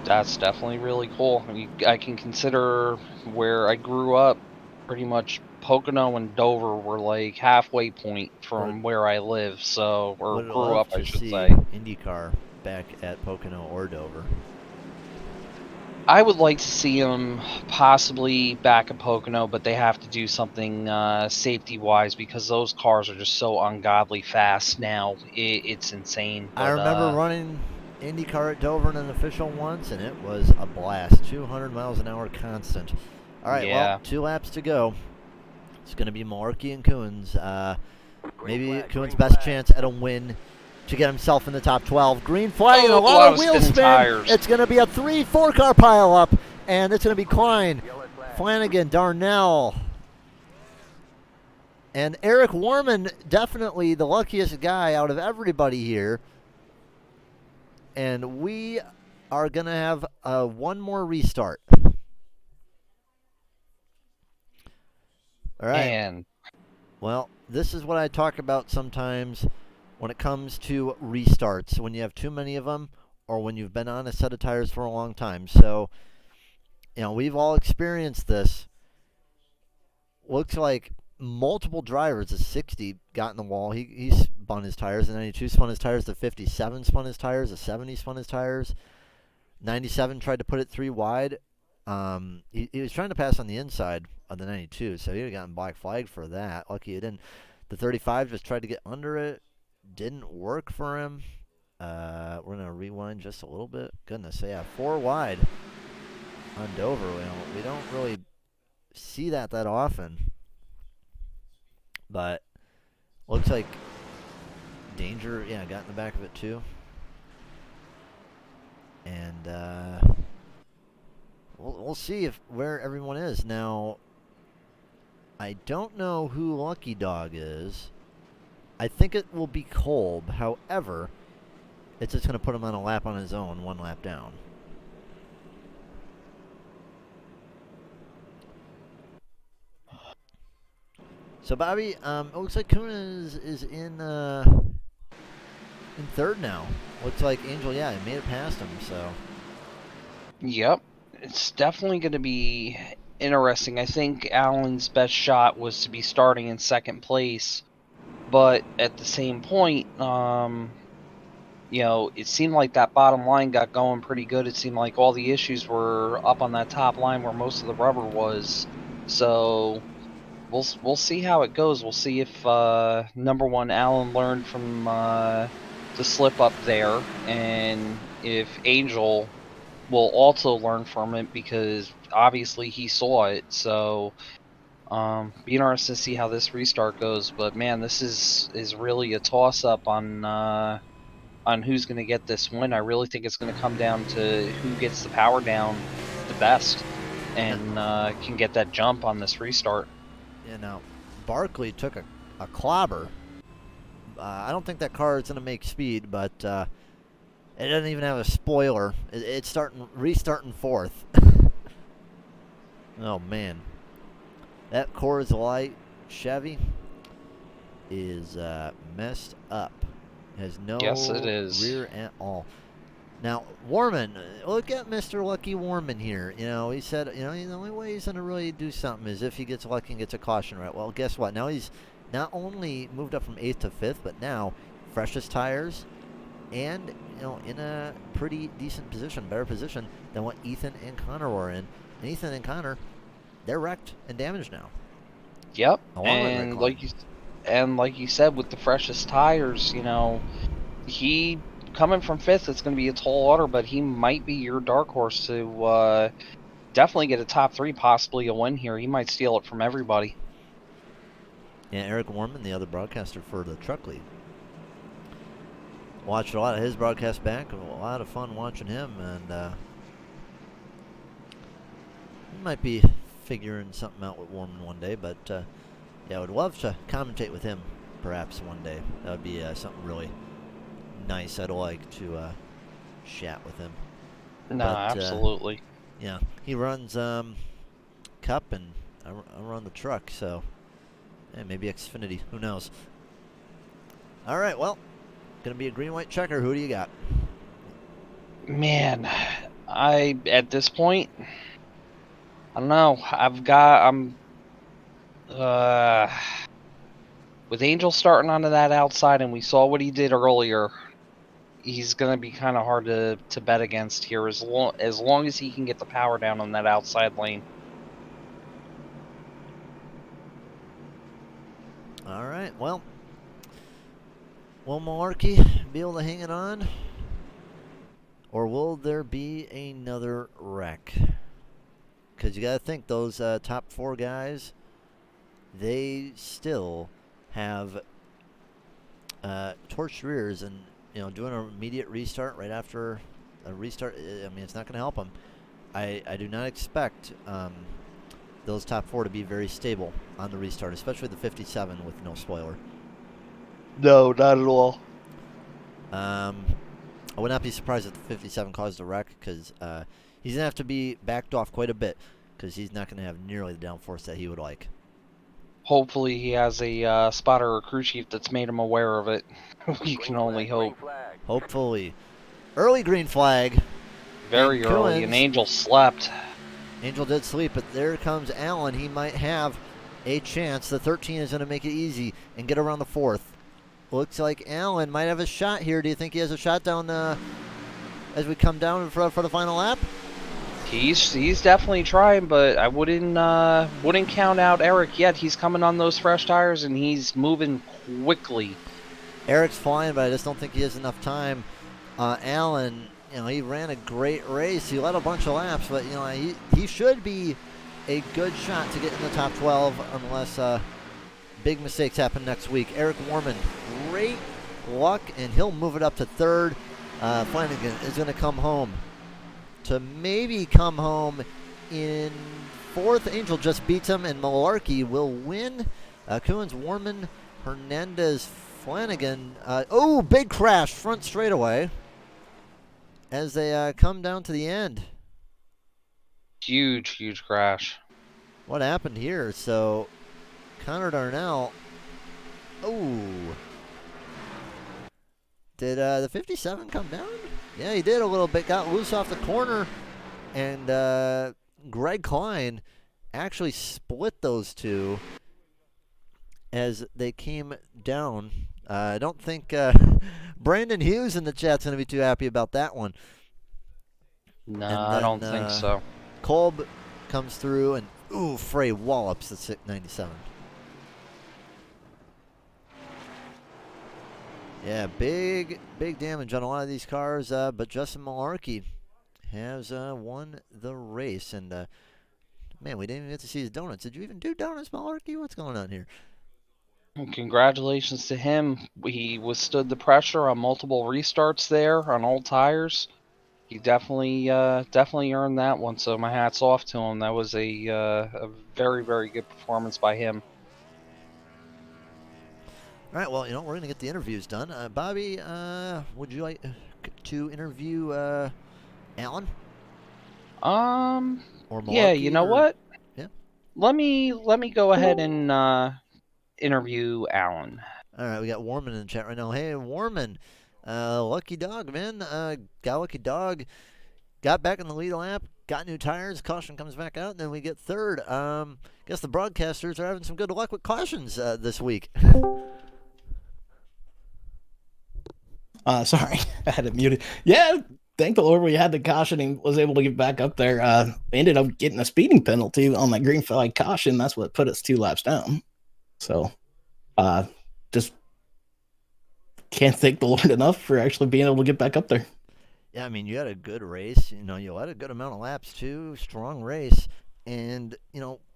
That's definitely really cool. I can consider where I grew up, pretty much Pocono and Dover were like halfway point from where I live, so, or Would grew love up, to I should see say. IndyCar back at Pocono or Dover. I would like to see them possibly back at Pocono, but they have to do something safety-wise because those cars are just so ungodly fast now. It's insane. But, I remember running IndyCar at Dover in an official once, and it was a blast. 200 miles an hour constant. All right, yeah. well, 2 laps to go. It's going to be Malarkey and Coons. Maybe Coons' best chance at a win to get himself in the top 12. Green flag and a lot of wheel spin. Tires. It's going to be a 3-4 car pile up, and it's going to be Klein, Flanagan, Darnell, and Eric Warman, definitely the luckiest guy out of everybody here. And we are going to have one more restart. All right. And well, this is what I talk about sometimes when it comes to restarts, when you have too many of them or when you've been on a set of tires for a long time. So, we've all experienced this. Looks like multiple drivers, the 60 got in the wall. He spun his tires. The 92 spun his tires. The 57 spun his tires. The 70 spun his tires. 97 tried to put it 3 wide. He was trying to pass on the inside of the 92, so he would have gotten black flagged for that. Lucky he didn't. The 35 just tried to get under it. Didn't work for him. We're going to rewind just a little bit. Goodness, yeah, 4 wide on Dover. We don't really see that often. But looks like Danger, got in the back of it too. And we'll see where everyone is. Now, I don't know who Lucky Dog is. I think it will be Kolb. However, it's just going to put him on a lap on his own, 1 lap down. So, Bobby, it looks like Kuna is in 3rd now. Looks like Angel, he made it past him, so. Yep. It's definitely going to be interesting. I think Allen's best shot was to be starting in 2nd place. But at the same point, it seemed like that bottom line got going pretty good. It seemed like all the issues were up on that top line where most of the rubber was. So we'll see how it goes. We'll see if number 1 Allen learned from the slip up there, and if Angel will also learn from it because obviously he saw it. So be interested to see how this restart goes. But man, this is really a toss up on who's going to get this win. I really think it's going to come down to who gets the power down the best and can get that jump on this restart. Now, Barkley took a clobber. I don't think that car is going to make speed, but it doesn't even have a spoiler. It's restarting 4th. Oh man, that Coors Light Chevy. is messed up. Has Yes, it no is. rear at all. Now, Warman, look at Mr. Lucky Warman here. You know, he said, you know, the only way he's going to really do something is if he gets lucky and gets a caution right. Well, guess what? Now he's not only moved up from 8th to 5th, but now freshest tires and, you know, in a pretty decent position, better position than what Ethan and Connor were in. And Ethan and Connor, they're wrecked and damaged now. Yep, Along with Rick and Klein. like you said, with the freshest tires, you know, he coming from 5th, it's going to be a tall order, but he might be your dark horse to definitely get a top 3, possibly a win here. He might steal it from everybody. Yeah, Eric Warman, the other broadcaster for the Truck League. Watched a lot of his broadcast back. A lot of fun watching him, and he might be figuring something out with Warman one day. But yeah, I would love to commentate with him, perhaps one day. That would be something really nice. I'd like to chat with him. No, But, absolutely. Yeah, he runs Cup, and I run the truck. So maybe Xfinity. Who knows? All right, well, gonna be a green-white checker. Who do you got? Man, at this point, I don't know. I'm with Angel starting onto that outside, and we saw what he did earlier. He's gonna be kind of hard to bet against here, as long as he can get the power down on that outside lane. All right, well, will Malarkey be able to hang it on? Or will there be another wreck? Because you got to think, those top 4 guys, they still have torched rears, and you know, doing an immediate restart right after a restart, I mean, it's not going to help them. I do not expect those top 4 to be very stable on the restart, especially the 57 with no spoiler. No, not at all. I would not be surprised if the 57 caused a wreck, because he's going to have to be backed off quite a bit, because he's not going to have nearly the downforce that he would like. Hopefully he has a spotter or crew chief that's made him aware of it. You can only hope. Hopefully. Early green flag. Very And early, and Cohen's- Angel slept. Angel did sleep, but there comes Allen. He might have a chance. The 13 is going to make it easy and get around the 4th. Looks like Allen might have a shot here. Do you think he has a shot down as we come down for the final lap? He's definitely trying, but I wouldn't count out Eric yet. He's coming on those fresh tires, and he's moving quickly. Eric's flying, but I just don't think he has enough time. Allen, you know, he ran a great race. He led a bunch of laps, but you know, he should be a good shot to get in the top 12 unless big mistakes happen next week. Eric Warman, great luck, and he'll move it up to 3rd. Flanagan is going to come home to maybe come home in 4th. Angel just beats him, and Malarkey will win. Coons, Warman, Hernandez, Flanagan. Oh, big crash front straightaway as they come down to the end. Huge crash. What happened here? So, Connor Darnell. Oh. Did the 57 come down? Yeah, he did a little bit. Got loose off the corner. And Greg Klein actually split those two as they came down. I don't think Brandon Hughes in the chat's going to be too happy about that one. No, And I don't think so. Kolb comes through, and ooh, Frey wallops the 97. Yeah, big damage on a lot of these cars, but Justin Malarkey has won the race. And man, we didn't even get to see his donuts. Did you even do donuts, Malarkey? What's going on here? Congratulations to him. He withstood the pressure on multiple restarts there on old tires. He definitely earned that one. So my hat's off to him. That was a very good performance by him. All right, well, you know, we're going to get the interviews done. Bobby, would you like to interview Alan? Or Yeah, Malarkey, you know or, what? Yeah. Let me go ahead and interview Alan. All right, we got Warman in the chat right now. Hey, Warman, lucky dog, man. Got lucky dog. Got back in the lead lap. Got new tires. Caution comes back out, and then we get third. Guess the broadcasters are having some good luck with cautions this week. Sorry, I had it muted. Yeah, thank the Lord we had the caution and was able to get back up there. We ended up getting a speeding penalty on that green flag caution. That's what put us 2 laps down. So, just can't thank the Lord enough for actually being able to get back up there. Yeah, I mean, you had a good race. You led a good amount of laps too. Strong race, and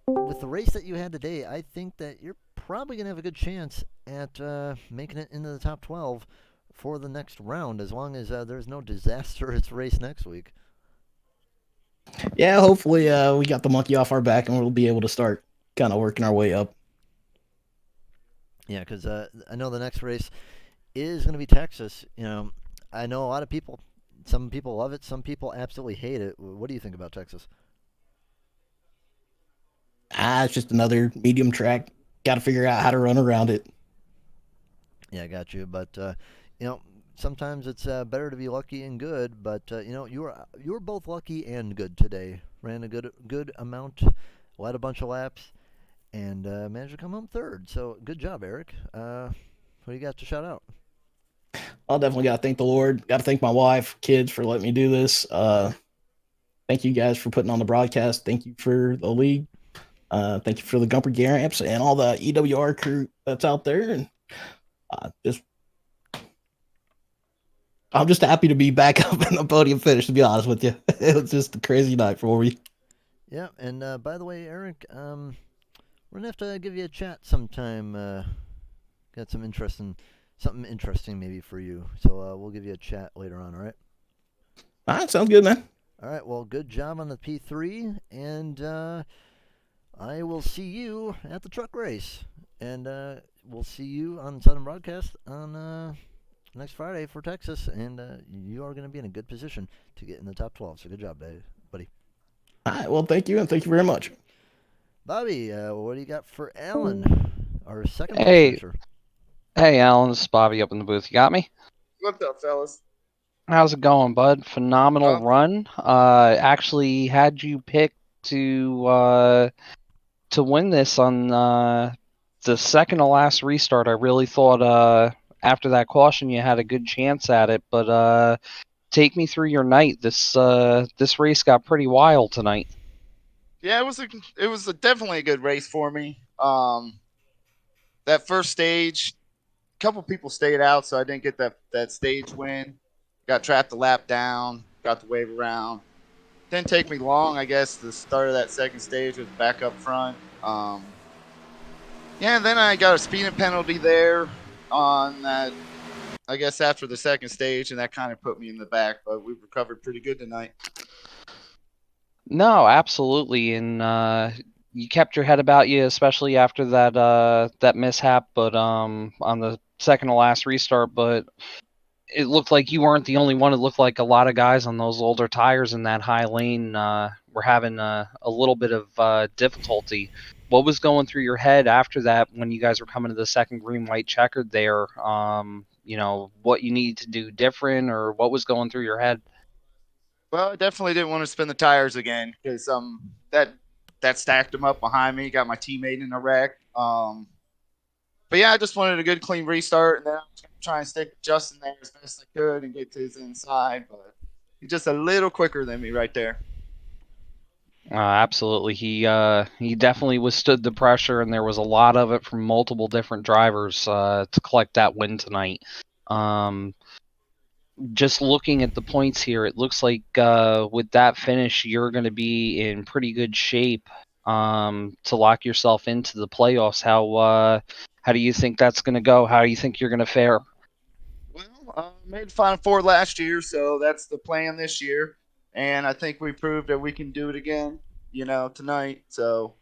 with the race that you had today, I think that you're probably gonna have a good chance at making it into the top 12 for the next round, as long as there's no disastrous race next week. Yeah, hopefully we got the monkey off our back and we'll be able to start kind of working our way up. Yeah, because I know the next race is going to be Texas. I know a lot of people. Some people love it. Some people absolutely hate it. What do you think about Texas? It's just another medium track. Got to figure out how to run around it. Yeah, I got you. But sometimes it's better to be lucky and good. But you were both lucky and good today. Ran a good amount, led a bunch of laps, and managed to come home third. So good job, Eric. What do you got to shout out? I'll definitely got to thank the Lord. Got to thank my wife, kids for letting me do this. Thank you guys for putting on the broadcast. Thank you for the league. Thank you for the Gumper Garamps and all the EWR crew that's out there. And I'm just happy to be back up in the podium finish, to be honest with you. It was just a crazy night for me. Yeah, and by the way, Eric, we're gonna have to give you a chat sometime. Got something interesting maybe for you. So we'll give you a chat later on. All right. All right, sounds good, man. All right. Well, good job on the P3, and I will see you at the truck race, and we'll see you on Southern Broadcast on next Friday for Texas, and you are going to be in a good position to get in the top 12. So good job, buddy. All right, well, thank you, and thank you very much. Bobby, what do you got for Alan, our second Hey, finisher? hey, Alan, this is Bobby up in the booth. You got me? What's up, fellas? How's it going, bud? Phenomenal Oh, run. Actually had you picked to win this on the second to last restart. I really thought after that caution you had a good chance at it, but take me through your night. This race got pretty wild tonight. yeah, it was definitely a good race for me. That first stage, a couple people stayed out, so I didn't get that stage win. Got trapped a lap down, got the wave around. Didn't take me long, I guess. The start of that second stage was back up front. Yeah, and then I got a speeding penalty there on that. I guess after the second stage, and that kind of put me in the back. But we recovered pretty good tonight. No, absolutely, and you kept your head about you, especially after that mishap. But on the second to last restart, but it looked like you weren't the only one. It looked like a lot of guys on those older tires in that high lane were having a little bit of difficulty. What was going through your head after that when you guys were coming to the second green white checkered there? What you needed to do different, or what was going through your head? Well, I definitely didn't want to spin the tires again because that stacked them up behind me, got my teammate in a wreck. But yeah, I just wanted a good clean restart, and then I was going to try and stick Justin there as best I could and get to his inside, but he's just a little quicker than me right there. Absolutely, he definitely withstood the pressure, and there was a lot of it from multiple different drivers to collect that win tonight. Just looking at the points here, it looks like with that finish, you're going to be in pretty good shape to lock yourself into the playoffs. How do you think that's going to go? How do you think you're going to fare? Well, made the Final Four last year, so that's the plan this year, and I think we proved that we can do it again, tonight. So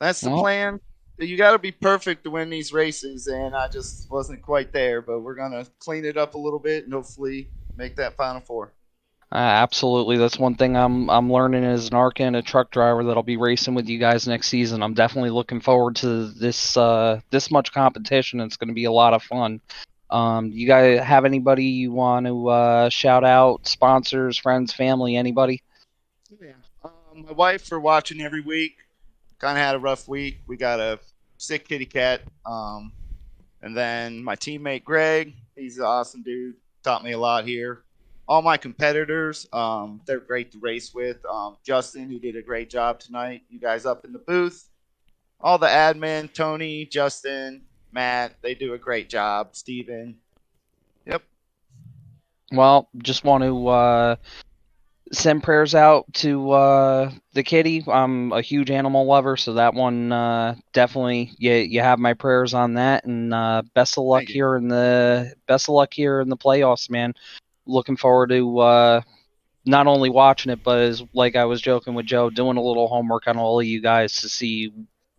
that's the Well, plan. You got to be perfect to win these races, and I just wasn't quite there. But we're gonna clean it up a little bit and hopefully make that Final Four. Absolutely, that's one thing I'm learning as an ARCA and a truck driver that I'll be racing with you guys next season. I'm definitely looking forward to this much competition. It's going to be a lot of fun. You guys have anybody you want to shout out? Sponsors, friends, family, anybody? Yeah. My wife for watching every week. Kind of had a rough week. We got a sick kitty cat. And then my teammate Greg, he's an awesome dude. Taught me a lot here. All my competitors, they're great to race with. Justin, who did a great job tonight. You guys up in the booth. All the admin, Tony, Justin, Matt, they do a great job. Steven. Yep. Well, just want to send prayers out to the kitty. I'm a huge animal lover, so that one definitely you have my prayers on that. And best of luck Thank you. here in the playoffs, man. Looking forward to not only watching it, but as like I was joking with Joe, doing a little homework on all of you guys to see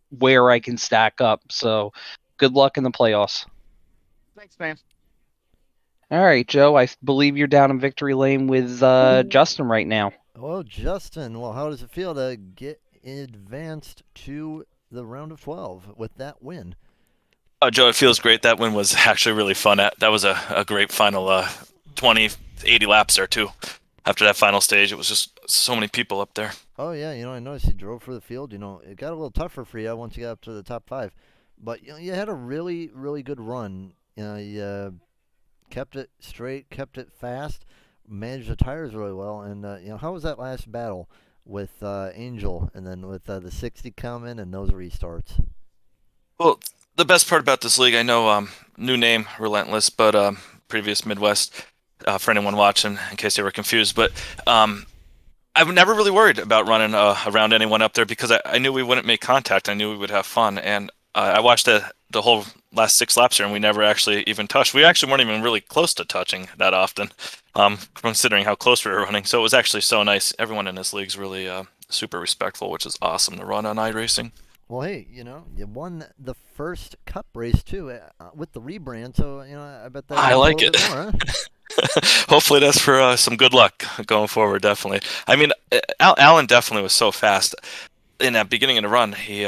where I can stack up. So good luck in the playoffs. Thanks, man. All right, Joe. I believe you're down in victory lane with Justin right now. Well, Justin, well, how does it feel to get advanced to the round of 12 with that win? Joe, it feels great. That win was actually really fun. That was a great final 20, 80 laps there, too. After that final stage, it was just so many people up there. Oh, yeah, I noticed you drove for the field. It got a little tougher for you once you got up to the top 5. But, you had a really, really good run. You kept it straight, kept it fast, managed the tires really well. And, how was that last battle with Angel and then with the 60 coming and those restarts? Well, the best part about this league, I know, new name, Relentless, but previous Midwest, for anyone watching, in case they were confused. But I've never really worried about running around anyone up there because I knew we wouldn't make contact. I knew we would have fun. And I watched the whole last 6 laps here, and we never actually even touched. We actually weren't even really close to touching that often, considering how close we were running. So it was actually so nice. Everyone in this league's really super respectful, which is awesome to run on iRacing. Well, hey, you won the first Cup race too with the rebrand, so I bet that I means like a little it. bit more, huh? Hopefully that's for some good luck going forward. Definitely. I mean, Alan definitely was so fast in that beginning of the run. He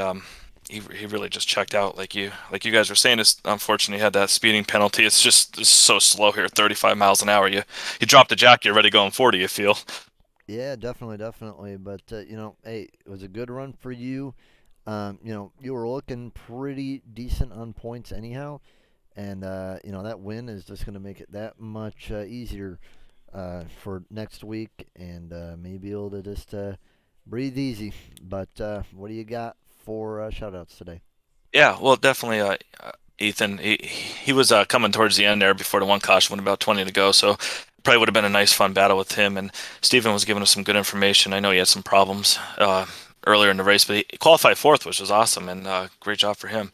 really just checked out, like you guys were saying. It's unfortunately he had that speeding penalty. It's so slow here, 35 miles an hour. You drop the jack, you're ready going 40. You feel. Yeah, definitely, definitely. But hey, it was a good run for you. You were looking pretty decent on points anyhow, and that win is just going to make it that much easier for next week, and maybe able to just breathe easy. But what do you got for shoutouts today? Yeah, well, definitely. Ethan, he was coming towards the end there before the one caution with about 20 to go, so probably would have been a nice, fun battle with him. And Steven was giving us some good information. I know he had some problems earlier in the race, but he qualified fourth, which was awesome, and great job for him.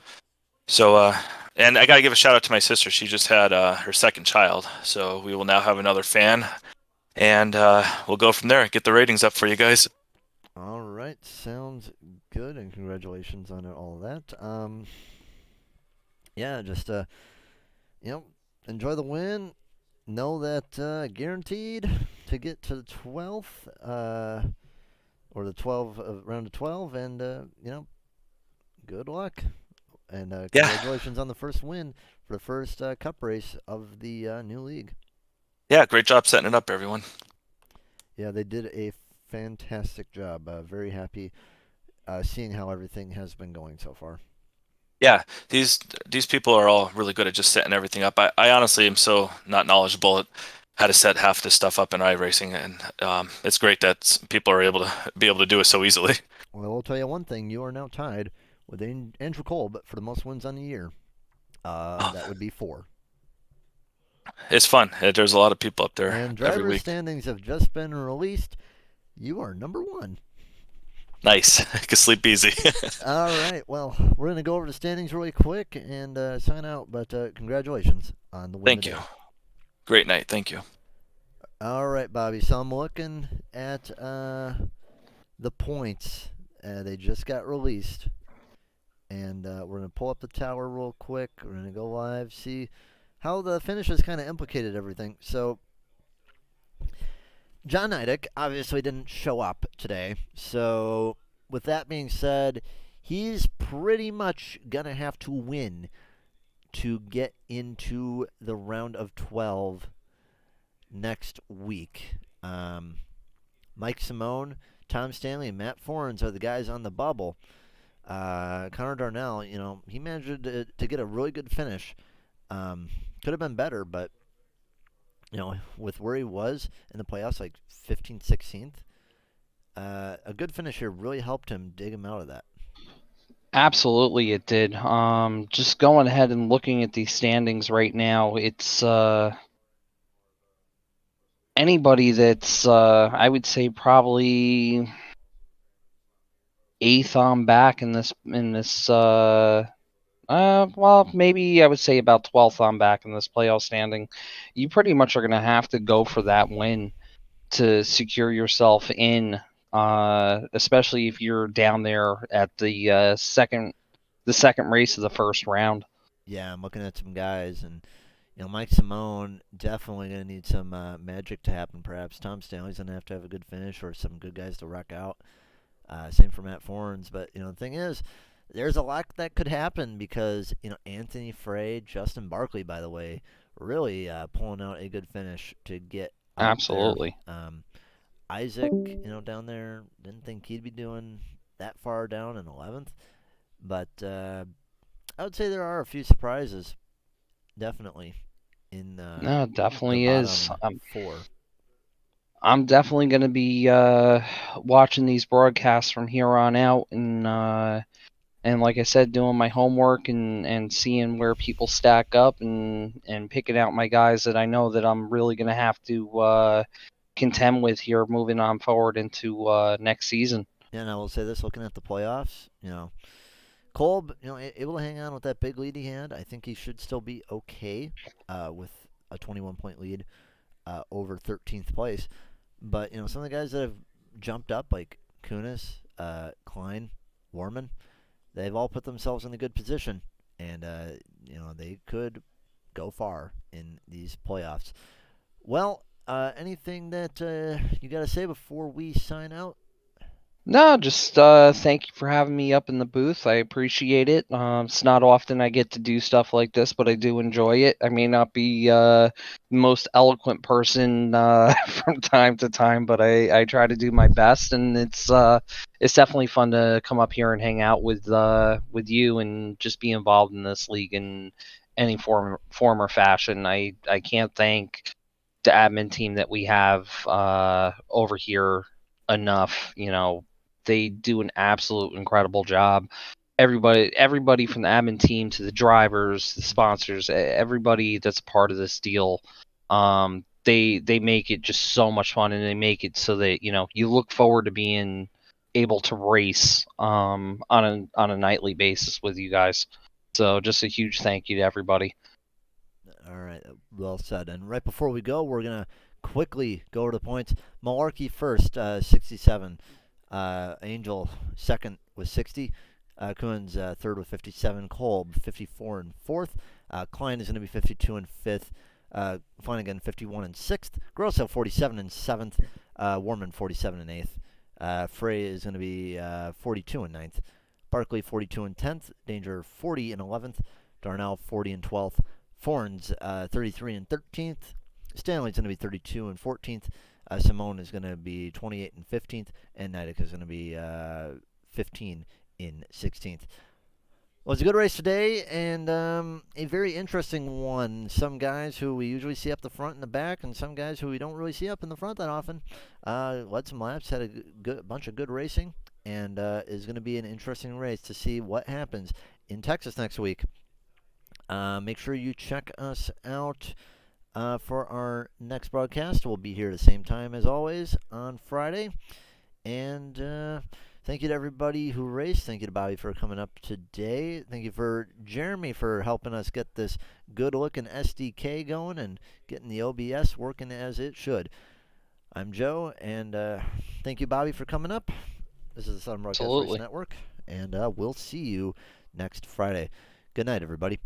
So, and I got to give a shout out to my sister. She just had her second child, so we will now have another fan, and we'll go from there. Get the ratings up for you guys. All right, sounds good, and congratulations on all that. Yeah, just enjoy the win. Know that guaranteed to get to the 12th, or the 12 round of 12, and good luck, and Yeah, congratulations on the first win for the first Cup race of the new league. yeah, great job setting it up, everyone. Yeah, they did a fantastic job. Very happy seeing how everything has been going so far. Yeah, these people are all really good at just setting everything up. I honestly am so not knowledgeable at how to set half this stuff up in iRacing, and it's great that people are able to do it so easily. Well, I'll tell you one thing: you are now tied with Andrew Kolb for the most wins on the year. That would be 4. It's fun. There's a lot of people up there And every driver week. standings have just been released. You are number 1. Nice. I can sleep easy. All right. Well, we're going to go over the standings really quick and sign out. But congratulations on the win Thank today. you. Great night. Thank you. All right, Bobby. So I'm looking at the points. They just got released. And we're going to pull up the tower real quick. We're going to go live, see how the finishes kind of implicated everything. So John Nidek obviously didn't show up today, so with that being said, he's pretty much gonna have to win to get into the round of 12 next week. Mike Simone, Tom Stanley, and Matt Forens are the guys on the bubble. Connor Darnell, he managed to get a really good finish. Could have been better, but with where he was in the playoffs, like 15th, 16th, a good finish here really helped him dig him out of that. Absolutely, it did. Just going ahead and looking at these standings right now, it's anybody that's I would say probably eighth on back in this well, maybe I would say about 12th on back in this playoff standing. You pretty much are going to have to go for that win to secure yourself in, especially if you're down there at the second race of the first round. Yeah, I'm looking at some guys, and Mike Simone definitely going to need some magic to happen. Perhaps Tom Stanley's going to have a good finish, or some good guys to rock out. Same for Matt Forens, but the thing is, there's a lot that could happen because Anthony Frey, Justin Barkley, by the way, really pulling out a good finish to get out Absolutely. there. Isaac, down there, didn't think he'd be doing that far down in 11th, but I would say there are a few surprises, definitely in No, it the definitely is. bottom four. I'm definitely going to be watching these broadcasts from here on out, and like I said, doing my homework and seeing where people stack up and picking out my guys that I know that I'm really going to have to contend with here moving on forward into next season. Yeah, and I will say this: looking at the playoffs, Kolb, able to hang on with that big lead he had. I think he should still be okay with a 21-point lead over 13th place. But some of the guys that have jumped up, like Kunis, Klein, Warman, they've all put themselves in a good position, and they could go far in these playoffs. Well, anything that you got to say before we sign out? No, just thank you for having me up in the booth. I appreciate it. It's not often I get to do stuff like this, but I do enjoy it. I may not be the most eloquent person from time to time, but I try to do my best, and it's definitely fun to come up here and hang out with you and just be involved in this league in any form or fashion. I can't thank the admin team that we have over here enough. They do an absolute incredible job. Everybody from the admin team to the drivers, the sponsors, everybody that's a part of this deal, they make it just so much fun, and they make it so that you look forward to being able to race on a nightly basis with you guys. So just a huge thank you to everybody. All right, well said. And right before we go, we're gonna quickly go over the points. Malarkey first, 67. Angel second with 60. Coons third with 57. Kolb 54 and fourth. Klein is going to be 52 and fifth. Flanagan 51 and sixth. Grosso 47 and seventh. Warman 47 and eighth. Frey is going to be 42 and ninth. Barkley 42 and 10th. Danger 40 and 11th. Darnell 40 and 12th. Forns 33 and 13th. Stanley's going to be 32 and 14th. Simone is going to be 28 and 15th, and Nidek is going to be 15 in 16th. Well, it's a good race today, and a very interesting one. Some guys who we usually see up the front and the back, and some guys who we don't really see up in the front that often. Led some laps, had a bunch of good racing, and is going to be an interesting race to see what happens in Texas next week. Make sure you check us out for our next broadcast. We'll be here at the same time as always on Friday. And thank you to everybody who raced. Thank you to Bobby for coming up today. Thank you for Jeremy for helping us get this good-looking SDK going and getting the OBS working as it should. I'm Joe, and thank you, Bobby, for coming up. This is the Southern Broadcast Race Network, and we'll see you next Friday. Good night, everybody.